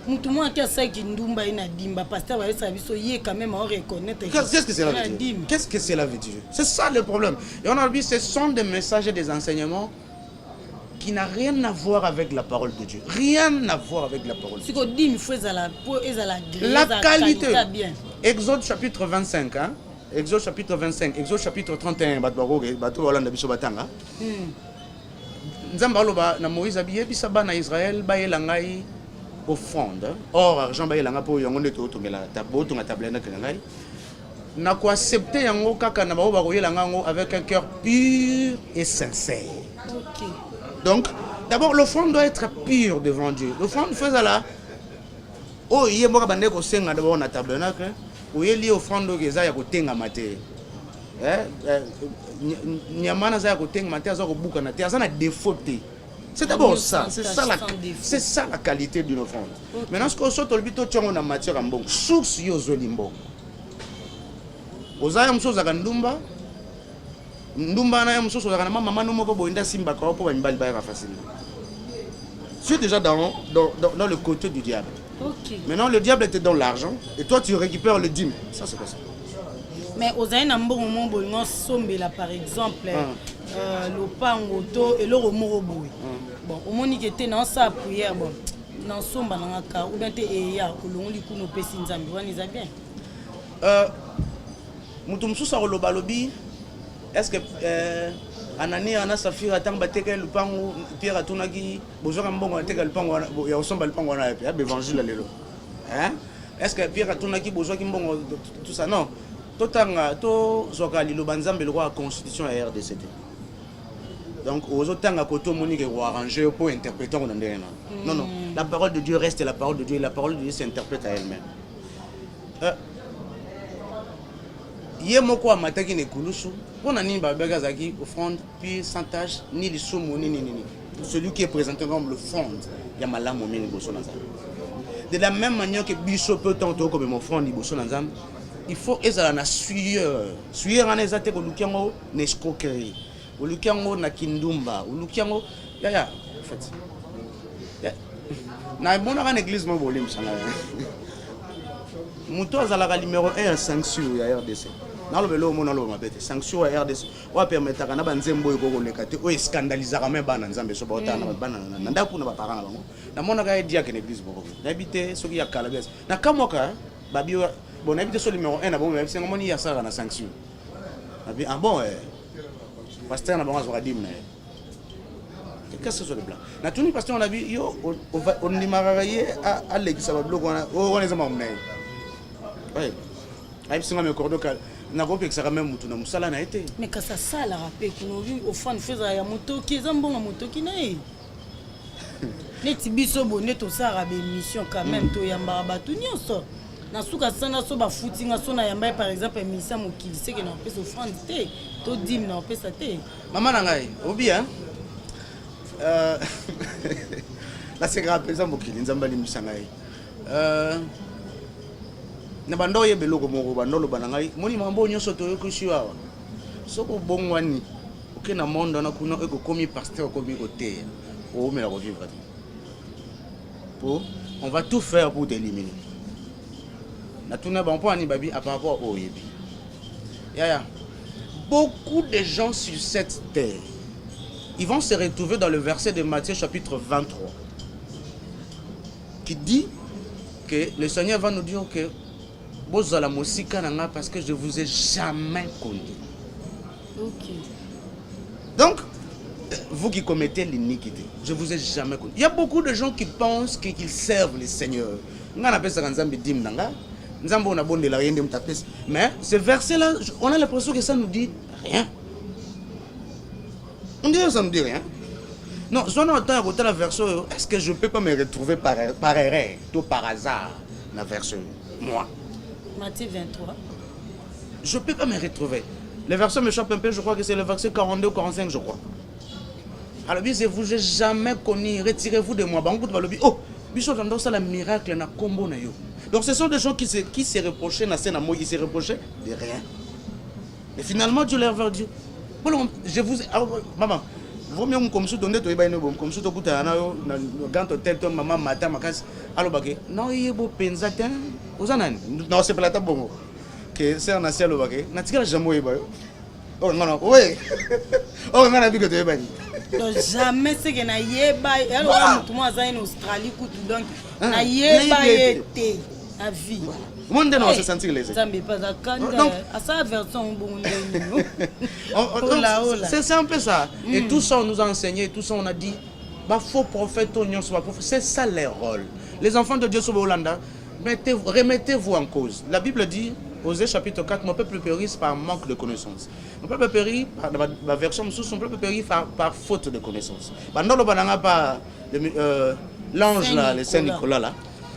mutu mo akia sa ki ndumba ina dimba pasteur va esa biso yé quand même on reconnaître qu'est-ce que c'est la vie de Dieu? Qu'est-ce que c'est la vie de Dieu? C'est ça le problème. Et on a dit ce sont des messages et des enseignements qui n'a rien à voir avec la parole de Dieu. Rien à voir avec la parole de Dieu. La qualité. Exode chapitre 25 hein. Exode chapitre 25, Exode chapitre 31, Nzamba loba na Moïse abiye bisaba na Israël ba yelangai offrande. Or argent ba yelanga po yango ndeto tongela taboto na table na kengai. Na ko accepter yango kaka na ba ko yelanga ngo avec un cœur pur et sincère. OK. Donc d'abord l'offrande doit être pure devant Dieu. L'offrande fait ça oh yemo ka bande ko senga d'abord na tabernacle. Oyeli offrande que ça ya kotenga maté nyamana za ya kotenga maté za ko buka na té ça na défaut. C'est d'abord ça, c'est ça la qualité d'une offrande. Maintenant ce qu'on saute le bito tiongo na matière ambong source yo zolimbo ozaya msoza ka ndumba na ya msozo ka na mama no moko boinda simba ka po ba mbali ba facile. C'est déjà dans le côté du diable. Okay. Maintenant, le diable te donne l'argent et toi tu récupères le dîme. Ça, c'est quoi ça? Mais aux années, par exemple, le pangoto et le remorobo. Bon, au moment où tu es dans sa prière, bon, dans son bananga, ou bien tu es là, ou l'on lit qu'on peut s'inzambi, on les a bien. Moutoumsou sa lobalobi, est-ce que Anani ana safira tang bateka le pango Pierre atunaki bozoka mbongo ateka le pango ya osomba le pango na ya évangile lelo hein est-ce que Pierre atunaki bozoki mbongo tout ça non totanga to zoka lilo banzambe le roi constitution à RDCT donc aux otanga koto monique ko arranger pour interpréter on ndena non la parole de Dieu reste la parole de Dieu et la parole de Dieu s'interprète à elle-même yemoko amataki ne kulusu pona nini babeka zaki offrande puis sans tâche ni lisumu ni celui qui est présenté comme le fond, il y a malam au milieu de la même manière que Bishop peut tantôt comme mon front il faut que ça na sueur en ezate ko lukiango na escroquerie ko lukiango na kindumba ko lukiango ya en fait na bona kan église mo bolim sanga muto azala numéro 1 sanction ya RDC na lo belo mo na lo mabete sanction ya RDC wa permettre kana banzembo ko koleka te o scandaliser quand même bana nzambe so bota na bana na ndaku na ba parents bango na mona ka dia que l'église boko d'habiter ce qui ya kalabes na kamoka babi bon habité sur le numéro 1 na bon mais c'est comment il y a ça na sanction babi ah bon pasteur na bon azora dimna qu'est-ce que c'est le blanc na tuni pasteur on a vu yo on ni mararaye à l'église ba bloko on les amam nay ouais ay singa me cordo kal na ko pekisa quand même mutu na musala na été mais que ça la rappel qu'on vu au fond faisait ya moto qui zambonga moto qui nae neti biso bonne to sara be mission quand même to yamba batu nyonso na suka sana so ba footinga so na yamba par exemple mission mokili c'est que na pesa offrande te to dim na pesa te maman na ngai obi hein la c'est grave pesa mokili nzamba limisa ngai na bando ye beloko moko bandolo banangai moni mambo nyonso to yokushi awa soko bongwani oke na monde na kuna eko komi pasteur komi côté o me la revivre pour on va tout faire pour t'éliminer na tuna bon point ni babi par rapport au yebi ya beaucoup de gens sur cette terre ils vont se retrouver dans le verset de Matthieu chapitre 23 qui dit que le Seigneur va nous dire que bozala mosika nanga parce que je vous ai jamais connu. OK. Donc vous qui commettez l'iniquité, je vous ai jamais connu. Il y a beaucoup de gens qui pensent qu'ils servent le Seigneur. Ngana pesa nzambe dim nanga, nzambe on a bon de la yende mtapes. Mais ce verset là, on a l'impression que ça nous dit rien. On dirait que ça nous dit rien. Non, si on entend écouter la version, est-ce que je peux pas me retrouver par erreur, tout par hasard, la version, moi? Matthieu 23. Je ne peux pas me retrouver. Le verset me choque un peu, je crois que c'est le verset 42 ou 45, je crois. Alors, je ne vous ai jamais connu, retirez-vous de moi. Oh, c'est le miracle, na combo na yo. Donc, ce sont des gens qui se reprochaient, ils se reprochaient de rien. Et finalement, Dieu leur a dit, je vous ai... Maman, vaut mieux comme ça, donner toi, comme ça, tu as un tel ton maman, matin, ma casse. Alors, non, il y a beau pensateur. Non, c'est pas la table. Que c'est un ancien lobaké. N'a t jamais eu. Oh non, oui. Oh, on a vu que tu es banni. Jamais c'est que na yeba. Alors, tout le monde en Australie, donc na yeba été à vie. Monde non se sentir les. Ça me pas d'accord. À sa version bon. C'est un peu ça. Et tout ça on nous a enseigné, tout ça on a dit. Bah faux prophète, c'est ça les rôles. Les enfants de Dieu sur Hollanda, remettez-vous en cause. La Bible dit, Osée chapitre 4, mon peuple périt par manque de connaissance. Mon peuple périt, par la version sous son peuple périt par faute de connaissance. Pendant le banana par l'ange là, le Saint Nicolas là.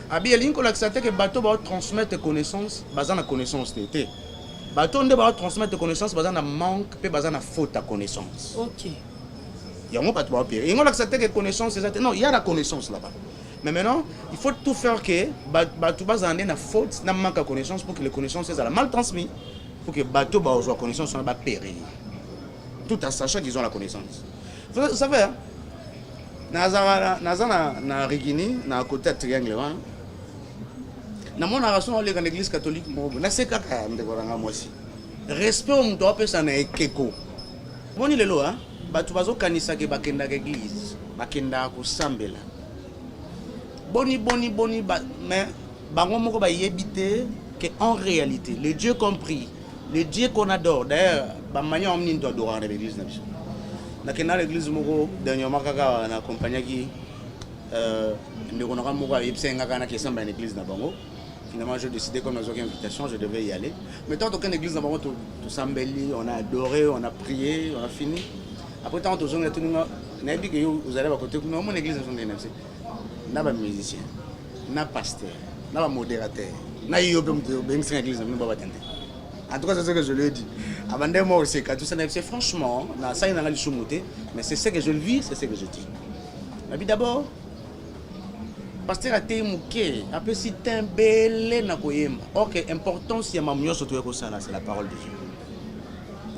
Abi elinkola que que bateau va transmettre connaissance, basant la connaissance d'été. Bateau ne va transmettre connaissance basant na manque, puis basant na faute à connaissance. OK. Il y a un bateau va pire. Il y a que connaissance, non, il y a la connaissance là-bas. Mais maintenant, il faut tout faire que bateau va en na faute, na manque à connaissance pour que les connaissances soient mal transmises, pour que bateau va avoir connaissance va périr. Tout en sachant qu'ils ont la connaissance. Vous savez, hein? Na Rigini, na côté triangle là. Na mon relation avec l'église catholique, na c'est kaka ndeko moi aussi. Respect on doit appeler ça na ekeko. Boni lelo hein, batu bazo kanisa ke bakenda ke église, bakenda ko sambela. Boni mais bango moko ba yebité que en réalité, le Dieu compris, le Dieu qu'on adore. D'ailleurs, ba mania on doit adorer dans l'église na biso. Na kena l'église moko dernièrement kaka na compagnie qui ndeko na moko yebsenga kana ke samba na église na bango. Finalement, j'ai décidé, comme nous avons une invitation, je devais y aller. Mais tant qu'aucune église, nous avons tout s'embelli, on a adoré, on a prié, on a fini. Après, tant que nous avons tout, nous avons dit que vous allez à côté, nous avons une église, nous avons un musicien, nous avons un pasteur, nous avons un modérateur, nous avons une église, nous avons en tout cas, c'est ce que je lui ai dit. Avant de moi aussi, tout ça, c'est franchement, ça y est, mais c'est ce que je vis, c'est ce que je dis. D'abord, pasteur a été mouké, après si tembele na koyemba. Ok, important si mamio surtout ça c'est la parole de Dieu.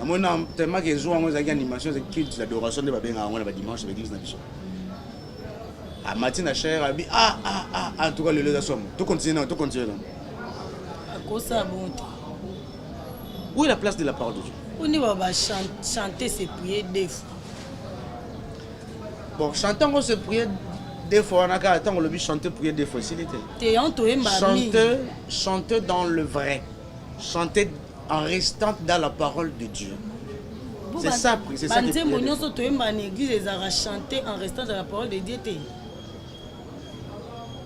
Moi non tellement que jour moi j'ai animation c'est culte d'adoration de babenga on va dimanche l'église na biso. À matin à cher abi en tout cas le lieu de somme. Tout continue. À cause ça bon. Où est la place de la parole de Dieu? On y va chanter ses prières des fois. Bon, chanter on se prier des fois on a qu'à attendre le chanter prier des fois s'il était. Chanter dans le vrai. Chanter en restant dans la parole de Dieu. C'est ça que l'église a chanté en restant dans la parole de Dieu.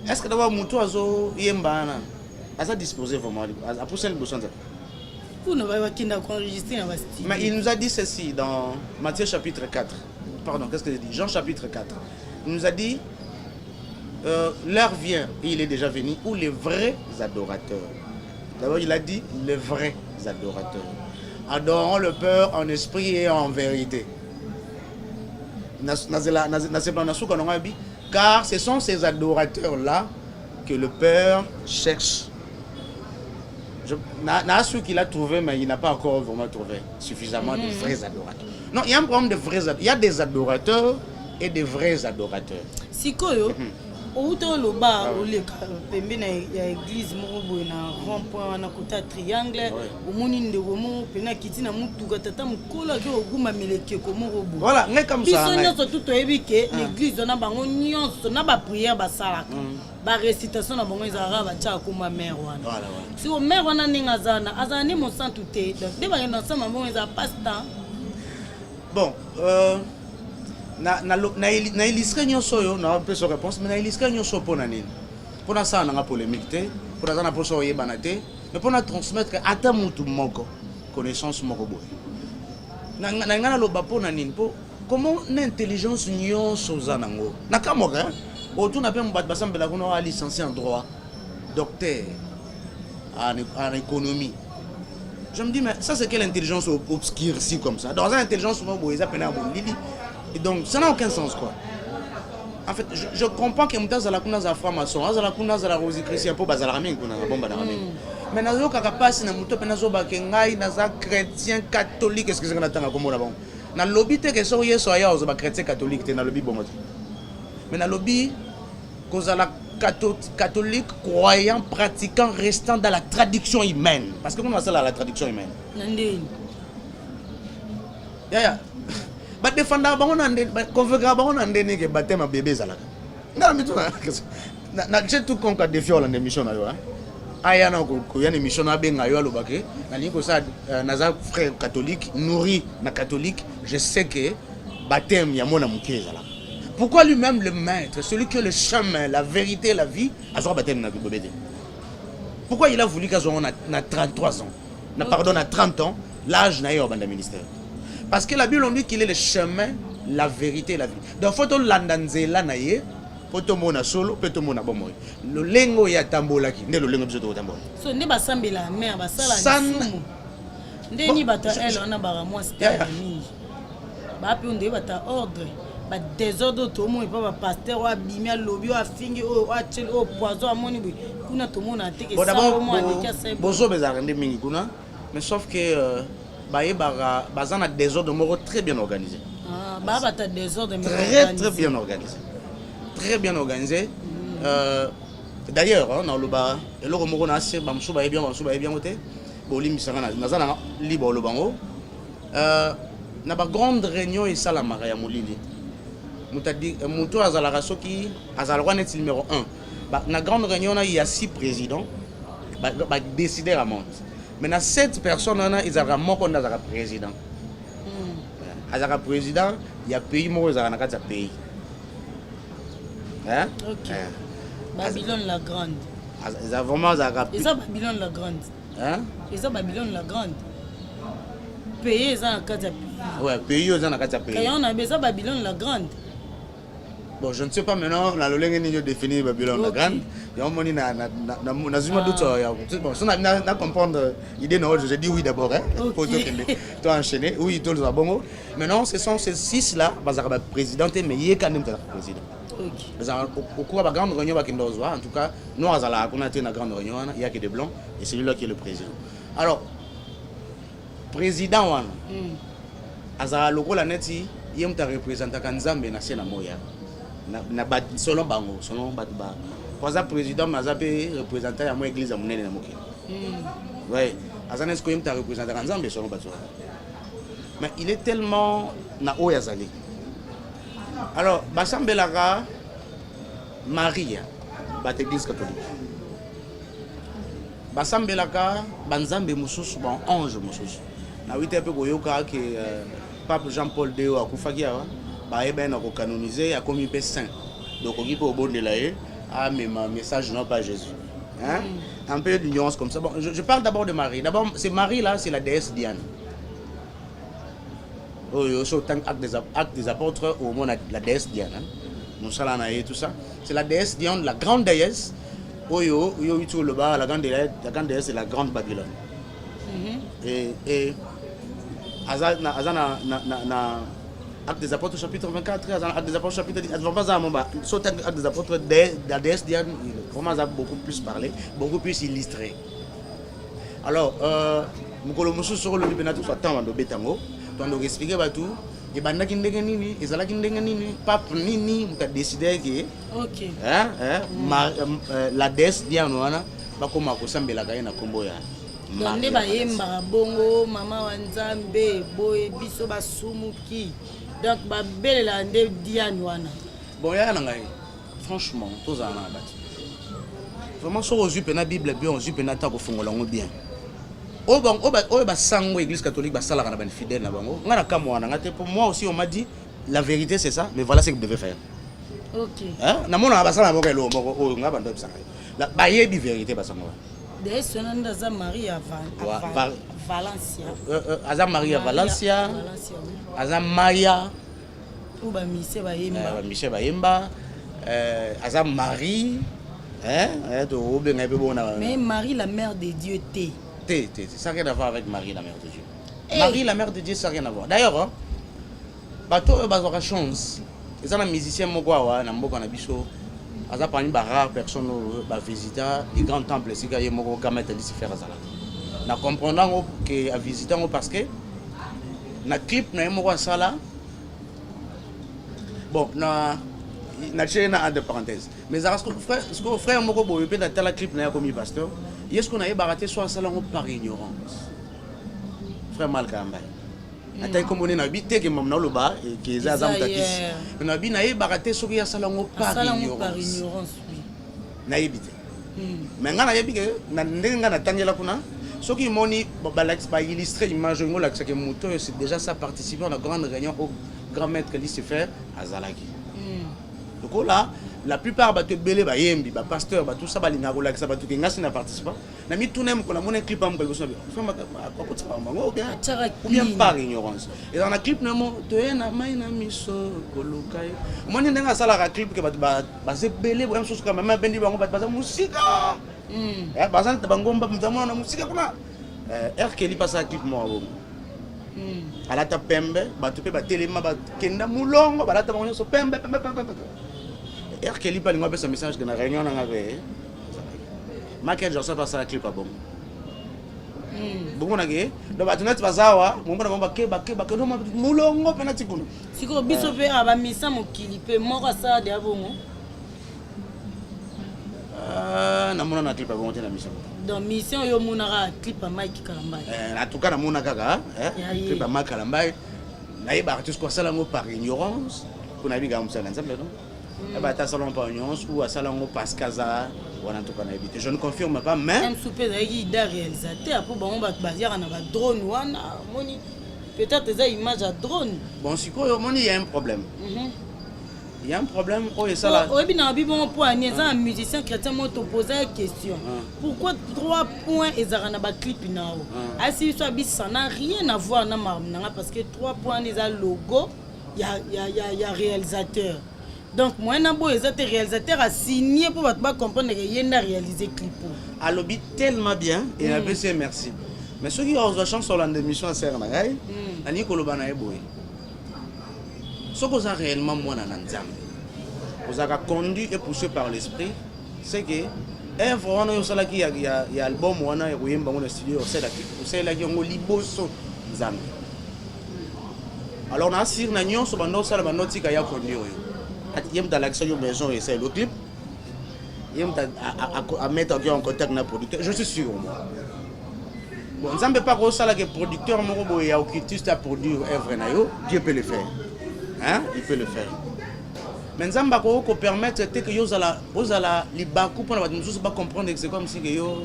Est-ce que d'abord Moutou Azo Yembana a disposé vraiment à pousser le besoin? Mais il nous a dit ceci dans Matthieu chapitre 4. Pardon, qu'est-ce que j'ai dit? Jean chapitre 4. Il nous a dit l'heure vient, et il est déjà venu, où les vrais adorateurs. D'abord, il a dit les vrais adorateurs. Adorons le Père en esprit et en vérité. Car ce sont ces adorateurs-là que le Père cherche. Ceux qu'il a trouvé, mais il n'a pas encore vraiment trouvé suffisamment de vrais adorateurs. Non, il y a un problème de vrais adorateurs. Il y a des adorateurs et des vrais adorateurs. Si quoi autant le bas au lieu pembe na église moko boy na rond-point na côté triangle au moni de romo pena kitina mutu tata mukola ke oguma meleke ko moko boy. Voilà, ngai comme ça. Biso nyonso tout oyebi ke l'église na bango nyonso na ba prière ba salaka. Ba récitation na bango ezara ba tia ko ma mère wana. Voilà. Si o mère wana ninga zana azani mo santu te. Donc de ba na sama bango ezara passe-temps. Bon, na ilisika nyonso yo na pe so réponse mais na ilisika nyonso pona nini pona ça na polémique te pona ça na poso yebana te mais pona transmettre ata mutu moko connaissance moko boy na ngana lo ba pona nini po comment l'intelligence nyonso za nango na kamoka autour na pe mbat basambela kuna wa licencié en droit docteur en économie. Je me dis mais ça c'est quelle intelligence obscurcie comme ça dans une intelligence boy ça pena bon lili. Et donc, ça n'a aucun sens, quoi. En fait, je comprends que Mouta Zalakuna za franc-maçon, Zalakuna za la Rosie Christian pour Bazalaraming, qu'on a la bombe à la raming. Mais Nazo Kakapasi, Namuto Penazo Bakengai, Naza chrétien catholique, est-ce que c'est qu'on attend à Komo là-bas? Na lobby, te que soyez soya aux chrétiens catholiques, t'es dans le lobby bon. Mais na lobby, cause la catholique, croyant, pratiquant, restant dans la tradition humaine. Parce que comment on a la tradition humaine? Nandé. Ya. But defanda bango na convoquer bango na ndeni ke baptême bébé zalaka ngala mitu na tout konka défi la émission na yo aya na ko ya émission na benga yo alobake na liko ça naza frère catholique nourri na catholique je sais que baptême ya mona muke zalaka. Pourquoi lui-même le maître, celui qui est le chemin, la vérité, la vie, a son baptême na bébé? Pourquoi il a voulu qu'à son na 33 ans, na pardon na 30 ans, l'âge na yo banda ministère? Parce que la Bible on dit qu'il est le chemin, la vérité et la vie. Donc faut landanzela na ye, faut to mona solo, peut to mona bomoy. Le lengo ya tambola ki, ne le lengo biso to tambola. So ne ba sambela mère ba sala ni. Ndeni bata elle on a bara moi c'était ami. Ba pe on de bata ordre. Ba désordre to mo e pa ba pasteur wa bimia lobby wa fingi o wa chel o poison amoni bu. Kuna to mona teke ça au moins de kase. Bozo bezara ndé mingi kuna, mais sauf que bazan a désordre moro très bien organisé. Ah, bata désordre très bien organisé. Très bien organisé. D'ailleurs, on a le bar et le moro na assez bamsou ba bien côté. Boli misanga na zana libre le bango. Na ba grande réunion et ça la maria molili. Mutadi muto azala rasoki azala net numéro 1. Na grande réunion il y a 6 présidents. Ba décider à monter. Maintenant, 7 personnes, ils ont mon président. Azara président, il y a pays, moi, ils ont pays. Hein? Ok. Babylone la Grande. Ils ont vraiment et ça, Babylone la Grande. Hein? Et ça, Babylone la Grande. Pays, ils ont pays. Ouais, pays, ils ont pays. Et on a besoin de Babylone la Grande. Bon, je ne sais pas maintenant, la langue ni définir Babylone la Grande. Il y a un moment na zuma doute bon, si on a comprendre l'idée non, je dis oui d'abord hein. Pour toi enchaîner, oui, tout le bon. Maintenant, ce sont ces 6 là, bazarba président mais il est quand même président. Au cours de la grande réunion, en tout cas, nous avons une grande réunion, il n'y a que des blancs, et c'est lui-là qui est le président. Alors, président, Azara Loko la neti, il y a un représentant Kanzambe na sena moya. Selon Bango, selon Batba. Pour ça, président Mazape représentant à moi église à mon na moké. Oui, Azana est-ce qu'il y a un représentant Kanzambe selon Batba. Mais il est tellement na oyazali. Alors, Basambe Lara, Maria, bat église catholique. Basambe Lara, Banzambe Moussous, bon ange Moussous. Na 8 peu goyoka que Pape Jean-Paul II a kufagia ba eben a canonisé a commis saint. Donc on dit au bon de là mais ma message non pas Jésus. Hein? Un peu de nuance comme ça. Bon, je parle d'abord de Marie. D'abord c'est Marie là, c'est la déesse Diane. Oh, sur acte des apôtres au monde la déesse Diane. Hein? Nous sommes là et tout ça. C'est la déesse Diane, la grande déesse. Oh yo tout le bas la grande déesse c'est la grande Babylone. Et Azana Acte des Apôtres chapitre 24, Acte des Apôtres chapitre 10, Acte des Apôtres, la déesse Diane, comment ça a beaucoup plus parlé, beaucoup plus illustré. Alors, Mukolo Moussou sur le Libénatou, soit tant de bétango, tant de expliquer tout, et Banda Kindeganini, et Zala Kindeganini, Pape Nini, vous avez décidé que la déesse Diane, va comme à Kosambe la Gaïna Komboya. Donc ne bayemba bongo mama wanzambe boye biso basumuki donc ba belela nde Diane wana bon ya na ngai franchement tous en a battu vraiment sur aux yeux na Bible bien aux yeux na ta ko fongola ngo bien o ba sango église catholique ba sala kana ban fidèle na bango ngana kamo wana ngate pour moi aussi on m'a dit la vérité c'est ça mais voilà ce que vous devez faire. OK hein na mona ba sala moko elo moko o ngaba ndo bisanga la baye di vérité ba sango de sonanda za Maria Valencia Aza Maria Valencia Aza Maya ou ba Michel Bayemba Michel Bayemba Aza Marie to bien bon mais Marie la mère de Dieu ça n'a rien à voir avec Marie la mère de Dieu. Marie la mère de Dieu ça n'a rien à voir. D'ailleurs bato bazora chance ils ont un musicien moko wa na mboka na biso Aza parmi les rares personnes qui visitent les grands temples, c'est qu'il y a des gamins qui se font. Nous comprenons que à visiter parce que na clip na yemo kwa sala bon na chaîne entre parenthèses mais ce que frère moko boye peut dans la clip na comme pasteur est-ce qu'on a baraté soit sala par ignorance frère Malkamba ata comme on est na bité que mamna loba et que za za mtakisi na bi na baraté so ya sala par ignorance na yebite mais ngana yebike na ndenga na tangela kuna ce qui moni ba illustrer image ngola que moto c'est déjà ça participer à la grande réunion au grand maître qui se fait à Zalaki. Donc là la plupart ba te belé ba yembi ba pasteur ba tout ça ba linga rola que ça ba tout ngasi na participer na mi tout nem ko na mon clip am ko so fama ko ko tsama ngo bien par ignorance et dans la clip nemo to na mai na miso kolukai moni ndenga sala ka clip ke ba se belé bo mso ka mama bendi bango ba musika bazan tabangomba mtamona na musika kuna Keli passa clip mo abo alata pembe batu pe ba telema ba kenda mulongo balata bango so pembe Keli pa lingo pesa message que na réunion na ngave market je sais ça clip abo bongo na ke do batu net bazawa mo mbona ba ke do mulongo pena tikuna siko biso pe aba misa mokili pe moko sa de abongo na mona na clip abo na mission donc mission yo mona clip à Mike Kalambai en tout cas na mona kaka clip à Mike Kalambai na yeba artiste ko sala ngo par ignorance ko na biga msala ensemble non ba ta salon par ignorance ou à salon parce kaza wana to kana éviter je ne confirme pas mais même souper zaiki da réalisateur pour bon ba bazia na ba drone wana moni peut-être ça image à drone bon si ko moni il y a un problème il y a un problème oh et ça là oui bien bon point ni un musicien chrétien m'a posé la question pourquoi 3 points et ça na ba clip nao asi so bi ça n'a rien à voir na marmna parce que 3 points les a logo il y a réalisateur donc moi na bo les réalisateur a signé pour pas comprendre que il a réalisé clip a lobby tellement bien et a fait merci mais ceux qui ont la chance sur l'émission sert na gai ani ko lobana e boy ce que ça réellement moi na nzambe vous avez conduit et poussé par l'esprit, c'est que œuvre wana yo sala ki ya album wana ya kuyemba ngona studio osela ki ngo liboso nzambe. Alors na sir na nyonso bando sala banoti ka ya conduire yo. Yem ta l'action yo maison et c'est le clip. Yem ta à mettre en contact na producteur, je suis sûr moi. Bon, nzambe pas ko sala que producteur moko boye ya occultiste à produire œuvre na yo, Dieu peut le faire. Hein? Il peut le faire. Mais nzambe ko permettre que yo zala libaku pour na mususu ba comprendre que c'est comme si que yo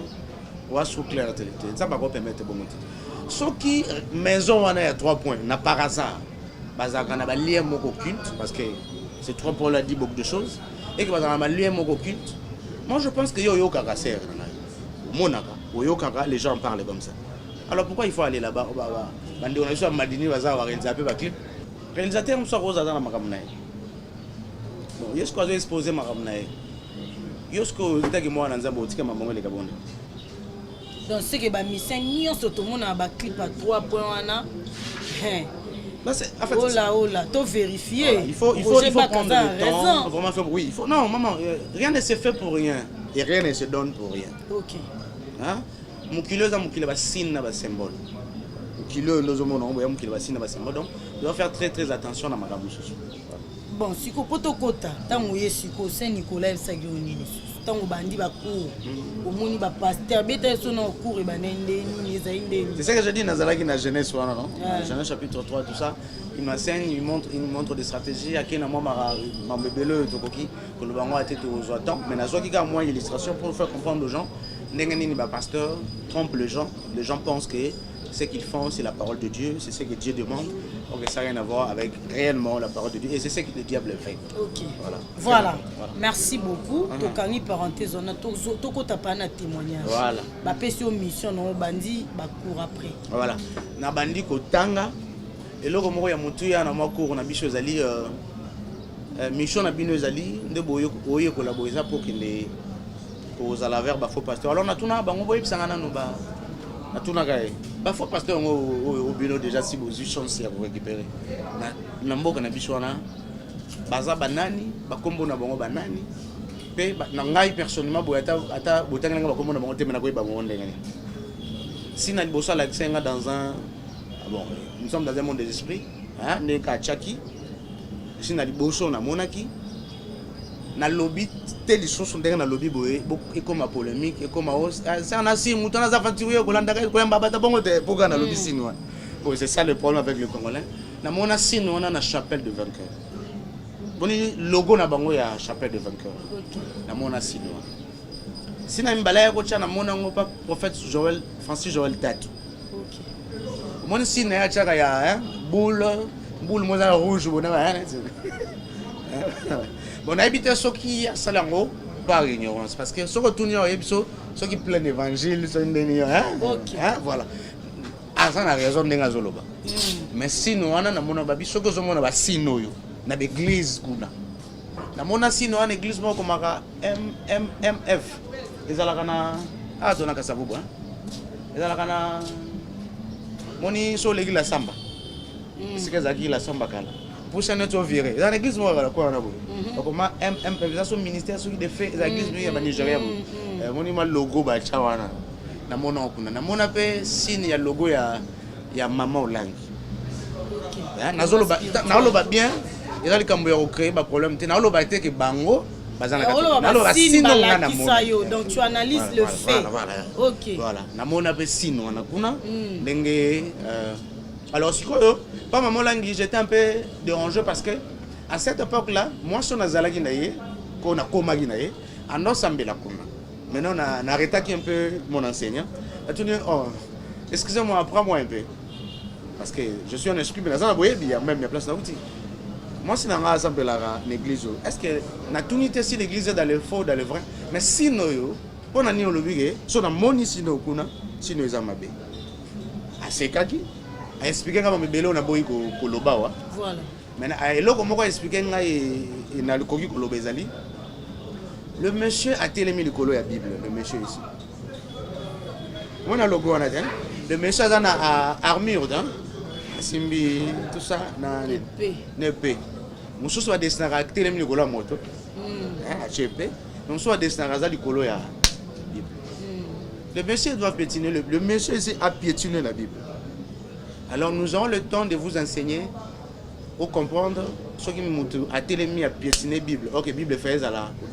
wa sous clarté. Nzambe ko permettre bon motif. Soki maison wana ya 3 points na par hasard bazaka na ba lien moko culte parce que ces 3 points là dit beaucoup de choses et que bazaka na ba lien moko culte. Moi je pense que yo kaka sert na monaka yo kaka les gens parlent comme ça. Alors pourquoi il faut aller là-bas bande on a sur Madini baza wa réaliser un clip. Réalisateur on soit rosa dans la makamna. Bon, est-ce que j'ai exposé ma ramnae? Est-ce que tu as dit moi dans un boutique ma mongo les Gabon? Donc c'est que ba mission nyonso tout monde a ba clip à 3 points wana. Là c'est en fait oh là, to vérifier. Voilà, il faut prendre le temps, vraiment faire oui, il faut non maman, rien ne se fait pour rien et rien ne se donne pour rien. OK. Hein? Mukilo ba signe ba symbole. Mukilo ndozo mona on mukilo ba signe ba symbole donc on doit faire très attention à ma gabuche. Bon, si ko potokota, tango yesiko Saint Nicolas Sagioni. Tango bandi ba cour. Omoni ba pasteur beta so na cour e banende ni zainde. C'est ça que je dis dans la jeunesse wana non? Jeunesse chapitre 3 tout ça, il m'enseigne, il montre des stratégies à kena moi ma bébele tokoki que le bango a été aux temps, mais na zoki ka moi illustration pour faire comprendre aux gens ndenge nini ba pasteur trompe les gens pensent que ce qu'ils font, c'est la parole de Dieu, c'est ce que Dieu demande. Donc ça n'a rien à voir avec réellement la parole de Dieu. Et c'est ce que le diable fait. Ok. Voilà. Merci beaucoup. Tokani parenthèse, on a toko tapana témoignage. Voilà. Ba pesio mission no bandi ba cours après. Voilà. Na bandi ko tanga. Et loko moko ya mutu ya na mako na biso zali mission na bino zali nde boyo oye collaborer pour que les aux alavers ba faux pasteur. Alors na tuna bango boye pisanga no ba na tuna kai. Ba faux pasteur au bureau déjà si vous avez chance à vous récupérer. Na mboka na biso wana baza banani ba kombo na bango banani pe na ngai personnellement boya ata botanga nga ba kombo na bango te mena ko ba monde ngani. Si na liboso la tsenga dans un bon nous sommes dans un monde des esprits hein ne ka chaki si na liboso na monaki na lobby telle chose ndenge na lobby boye et comme polémique et comme ça on a si mutana za fatigué ko landa ko yamba bata bongo te poka na lobby sinois. Oui, c'est ça le problème avec le Congolais. Na mona sino on a chapelle de vainqueur. Boni logo na bango ya chapelle de vainqueur. OK. Na mona sino. Sina mbala ko tcha na mona ngo pa prophète Joël Francis Joël Tatu. OK. Mona sina ya tcha ya boule moza rouge bona ba bon, on habite ceux qui salango par ignorance parce que ceux qui tournent ceux qui plein d'évangile sont des hein voilà ah ça n'a raison de ngazoloba mais sinon on a na mona babi ceux qui sont mona ba sino yo na l'église kuna na mona sino en église mo komaka MMF ezala kana ah tona kasabubu hein ezala kana moni so l'église la samba c'est que zaki la samba kala pour ça notre viré dans l'église moi voilà quoi on a beau comment MMF son ministère sur des faits l'église nous ya Nigeria moni ma logo ba chawana na mona kuna na mona pe signe ya logo ya maman Olangi hein na zolo ba bien il a le cambo ya créer ba problème te na lo ba te que bango bazana na lo ba signe na mona donc tu analyses le fait OK voilà na mona pe signe na kuna ndenge alors si quoi pas maman Olangi j'étais un peu dérangé parce que à cette époque-là, moi, je suis allé à Koma, à Sambela Kuna. Maintenant, on a arrêté un peu mon enseignant. Il dit, oh, excusez-moi, apprends-moi un peu. Parce que je suis un esprit, mais là, il y a même place dans l'outil. Moi, si on a l'église, est-ce que la tunité si l'église est dans le faux, dans le vrai? Mais si nous, on a le bigé, si on a moni si nous, si nous sommes mabé. À ce cas, à expliquer comment me on a boy koloba. Voilà. Maintenant, eloko moko expliquer ngai na likoki koloba ezali. Le monsieur a télémi likolo ya Bible, le monsieur ici. On a logo on a dit. Le monsieur a na armure hein. Simbi tout ça na épée. Mususu va dessiner télémi likolo moto. HP. Donc soit destin raza du colo ya Bible. Le monsieur doit piétiner le monsieur a piétiné la Bible. Alors nous aurons le temps de vous enseigner pour comprendre ce qui a télémis à piétiner la Bible. Ok, la Bible fait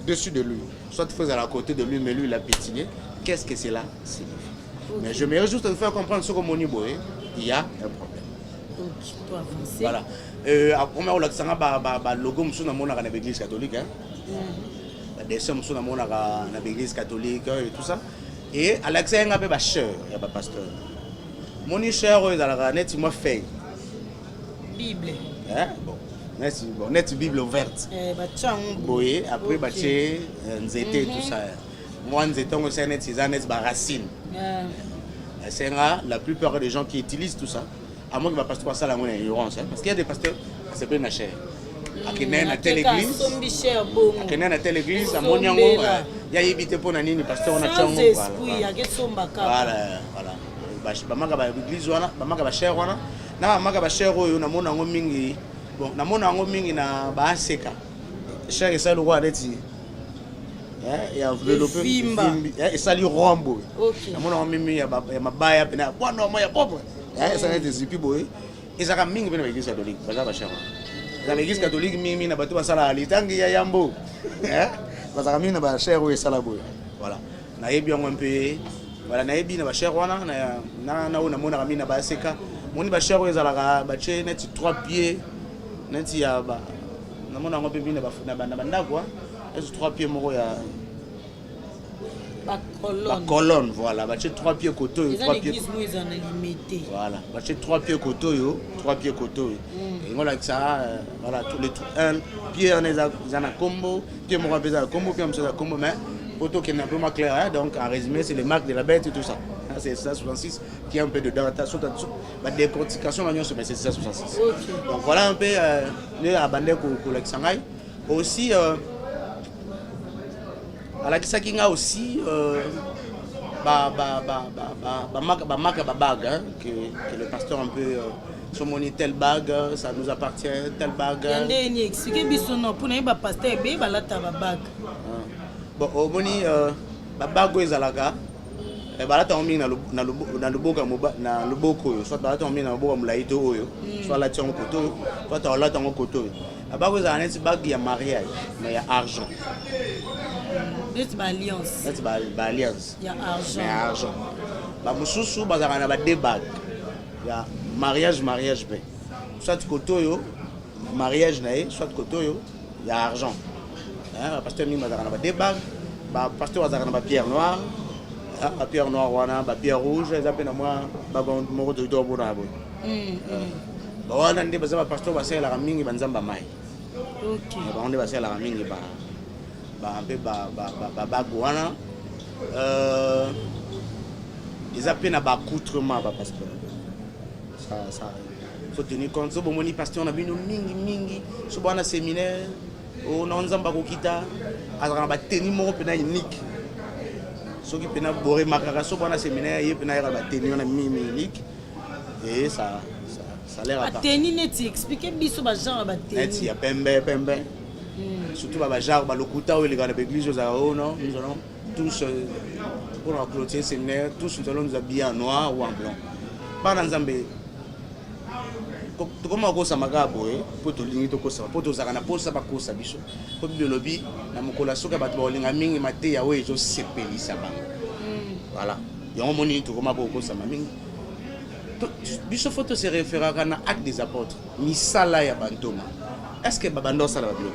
au-dessus de lui, soit fait à côté de lui, mais lui il a piétiné. Qu'est-ce que cela signifie? Okay. Mais je me juste de faire comprendre ce que mon niveau est, il y a un problème. Ok, pour avancer. Voilà. Après, on a le logo de l'église catholique. Dessin de l'église catholique et tout ça. Et à l'accès, il y a un cher, il y a un pasteur. Mon cher, il y a un fait. Bible. Bon, net Bible ouverte. Oui, après, nzete tout ça. Moi, nzete, on sait net, c'est net racine. C'est la plupart des gens qui utilisent tout ça. À moins que le pasteur ça la monnaie ignorance. Parce qu'il y a des pasteurs qui s'appellent na cher. À telle église. À telle église, à mon yango. Il y a évité pour nani, le pasteur on a chango. Voilà. Bamaka ba église wana, bamaka ba cher wana. Na bamaka ba cher oyo na mona ngo mingi. Bon, na mona ngo mingi na ba seka. Cher et ça le roi d'eti. Et a développé et ça lui rombo. Na mona ngo mingi ya mabaya pena. Bwana mo ya propre. Ça n'est des épiboy. Et ça a mis une église catholique. Dans l'église catholique, mimi na bato basala litangi ya yambo. Parce que mimi na ba cher ou sala boy. Voilà. Na yebi un peu. Voilà, na yebi na ba cher wana na mona mimi na ba seka. Moni ba cher ou ezala ba che net 3 pieds. Net ya ba. Na mona ngo pe mimi na banda quoi. Et 3 pieds moko ya la colonne, voilà. Bah, tu 3 pieds coteau. Voilà. Bah, tu 3 pieds coteau, 3 pieds coteau. Et on a ça, voilà, tous les un pied en a combo, pied mon rapé combo, pied en combo, mais auto qui est un peu moins clair. Donc en résumé, c'est les marques de la bête et tout ça. C'est ça 66 qui est un peu de dentatation, la décortication, c'est ça 66. Donc voilà un peu les abandonnés pour l'Exangai. Aussi. À la Kisakinga aussi, que le pasteur un peu somoni telle bague, ça nous appartient, telle bague. Bon, au moni, la bague est à la gare. Et bah là, tu as mis dans le boko, soit là, tu as mis dans le boko, soit là, tu as un couteau, soit là, tu as un couteau. La bague est à la bague, il y a mariage, mais il y a argent. C'est une alliance. C'est une alliance. Il y a argent. Il y a argent. Bah, mususu, bah, il y a deux bagues. Il y a mariage, soit koto mariage, soit koto il y a argent. Le pasteur il y a deux bagues. Le pasteur il y a pierre noire. La pierre noire, la pierre rouge. Ils appellent moi, moro de dos bon abo. Bah, on a dit le pasteur va faire la mingi banzamba mai. Ok. Bah, on va faire la mingi ba. Un peu bagouana ils appellent à accoutrement parce que ça faut tenir compte so bomoni pasteur on a bino mingi so bana séminaire on a nzamba ko kita azana ba tenir moko pena unique so ki pena boré makaka so bana séminaire y pena ya ba tenir on a unique et ça l'air à tenir net expliquer biso ba genre ba tenir net ya pembe. Surtout les gens qui ont été à l'église, nous allons tous, pour la clôture séminaire, tous nous allons nous habiller en noir ou en blanc. Pas dans Zambé. Comment on a fait pour te ligner pour te faire un poste pour te faire pour te lobby na mokola soka bato balinga mingi mate ya we zo sepelisa bango. Voilà. Il y a un moment où comment beaucoup ça mingi. Biso photo se réfère à l'acte des apôtres. Misala ya bantoma. Est-ce que babando ça la bilo?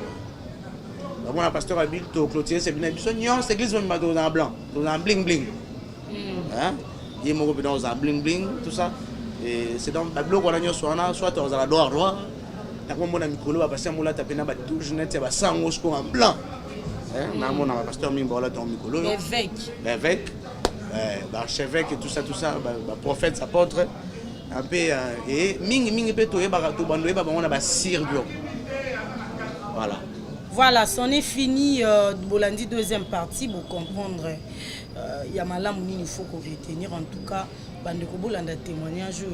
Bon, le pasteur a dit que clôturer c'est bien. Cette église est en blanc, en bling bling. Il est en bling bling, tout ça. Et c'est dans le bloc qu'on a soit dans la droite. On a mis le pasteur Moula tapé dans la touche net, sans en blanc. On a pasteur Mimbola dans le l'évêque, l'archevêque et tout ça, le prophète, apôtre. Un peu, et mingi peut tout on a Sirbio. Voilà. Voilà, c'en est fini. Bolandi deuxième partie pour comprendre. Il y a malam il faut qu'on retenir en tout cas. Bandeko Bolanda témoignage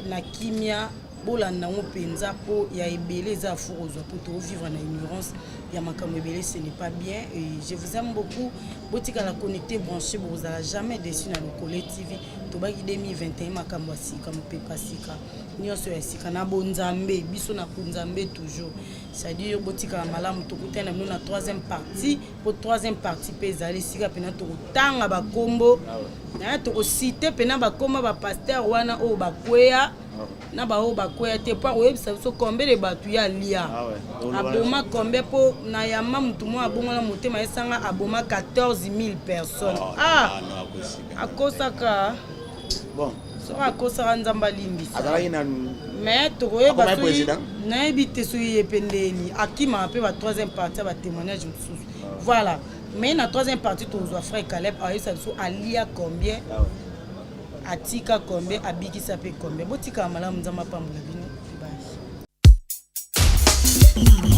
na kimia bolanda ngo penza po ya ebele za forozo pour vivre na ignorance ya makambo ebele, ce n'est pas bien. Et je vous aime beaucoup. Botika la connecté branché, vous allez jamais déçu na Lokole TV. Tobaki 2021 makambo asika mopepa sika. Nyonso ya sika na bonzambe, biso na kunzambe toujours. C'est-à-dire botika la malamu tokutana na troisième partie, pour troisième partie pezali sika pena tokutanga ba kombo. Na toko citer pena ba kombo ba pasteur wana o ba kweya. Na ba o ba kweya te pa oyebisa biso combien de batu ya lia. Aboma combien po na yama mutu mo abonga na motema esanga aboma 14 000 personnes. À kosaka. Bon. So à kosaka nzamba limbisa. Azalaki na mais tokoyeba président na ebite so yependeni akima pe ba troisième partie ba témoignage mususu. Voilà. Mais na troisième partie tozwa frère Caleb ayesa biso alia combien? Atika combien, abiki sape combien. Botika malamu nzamba pambula bino. Bye.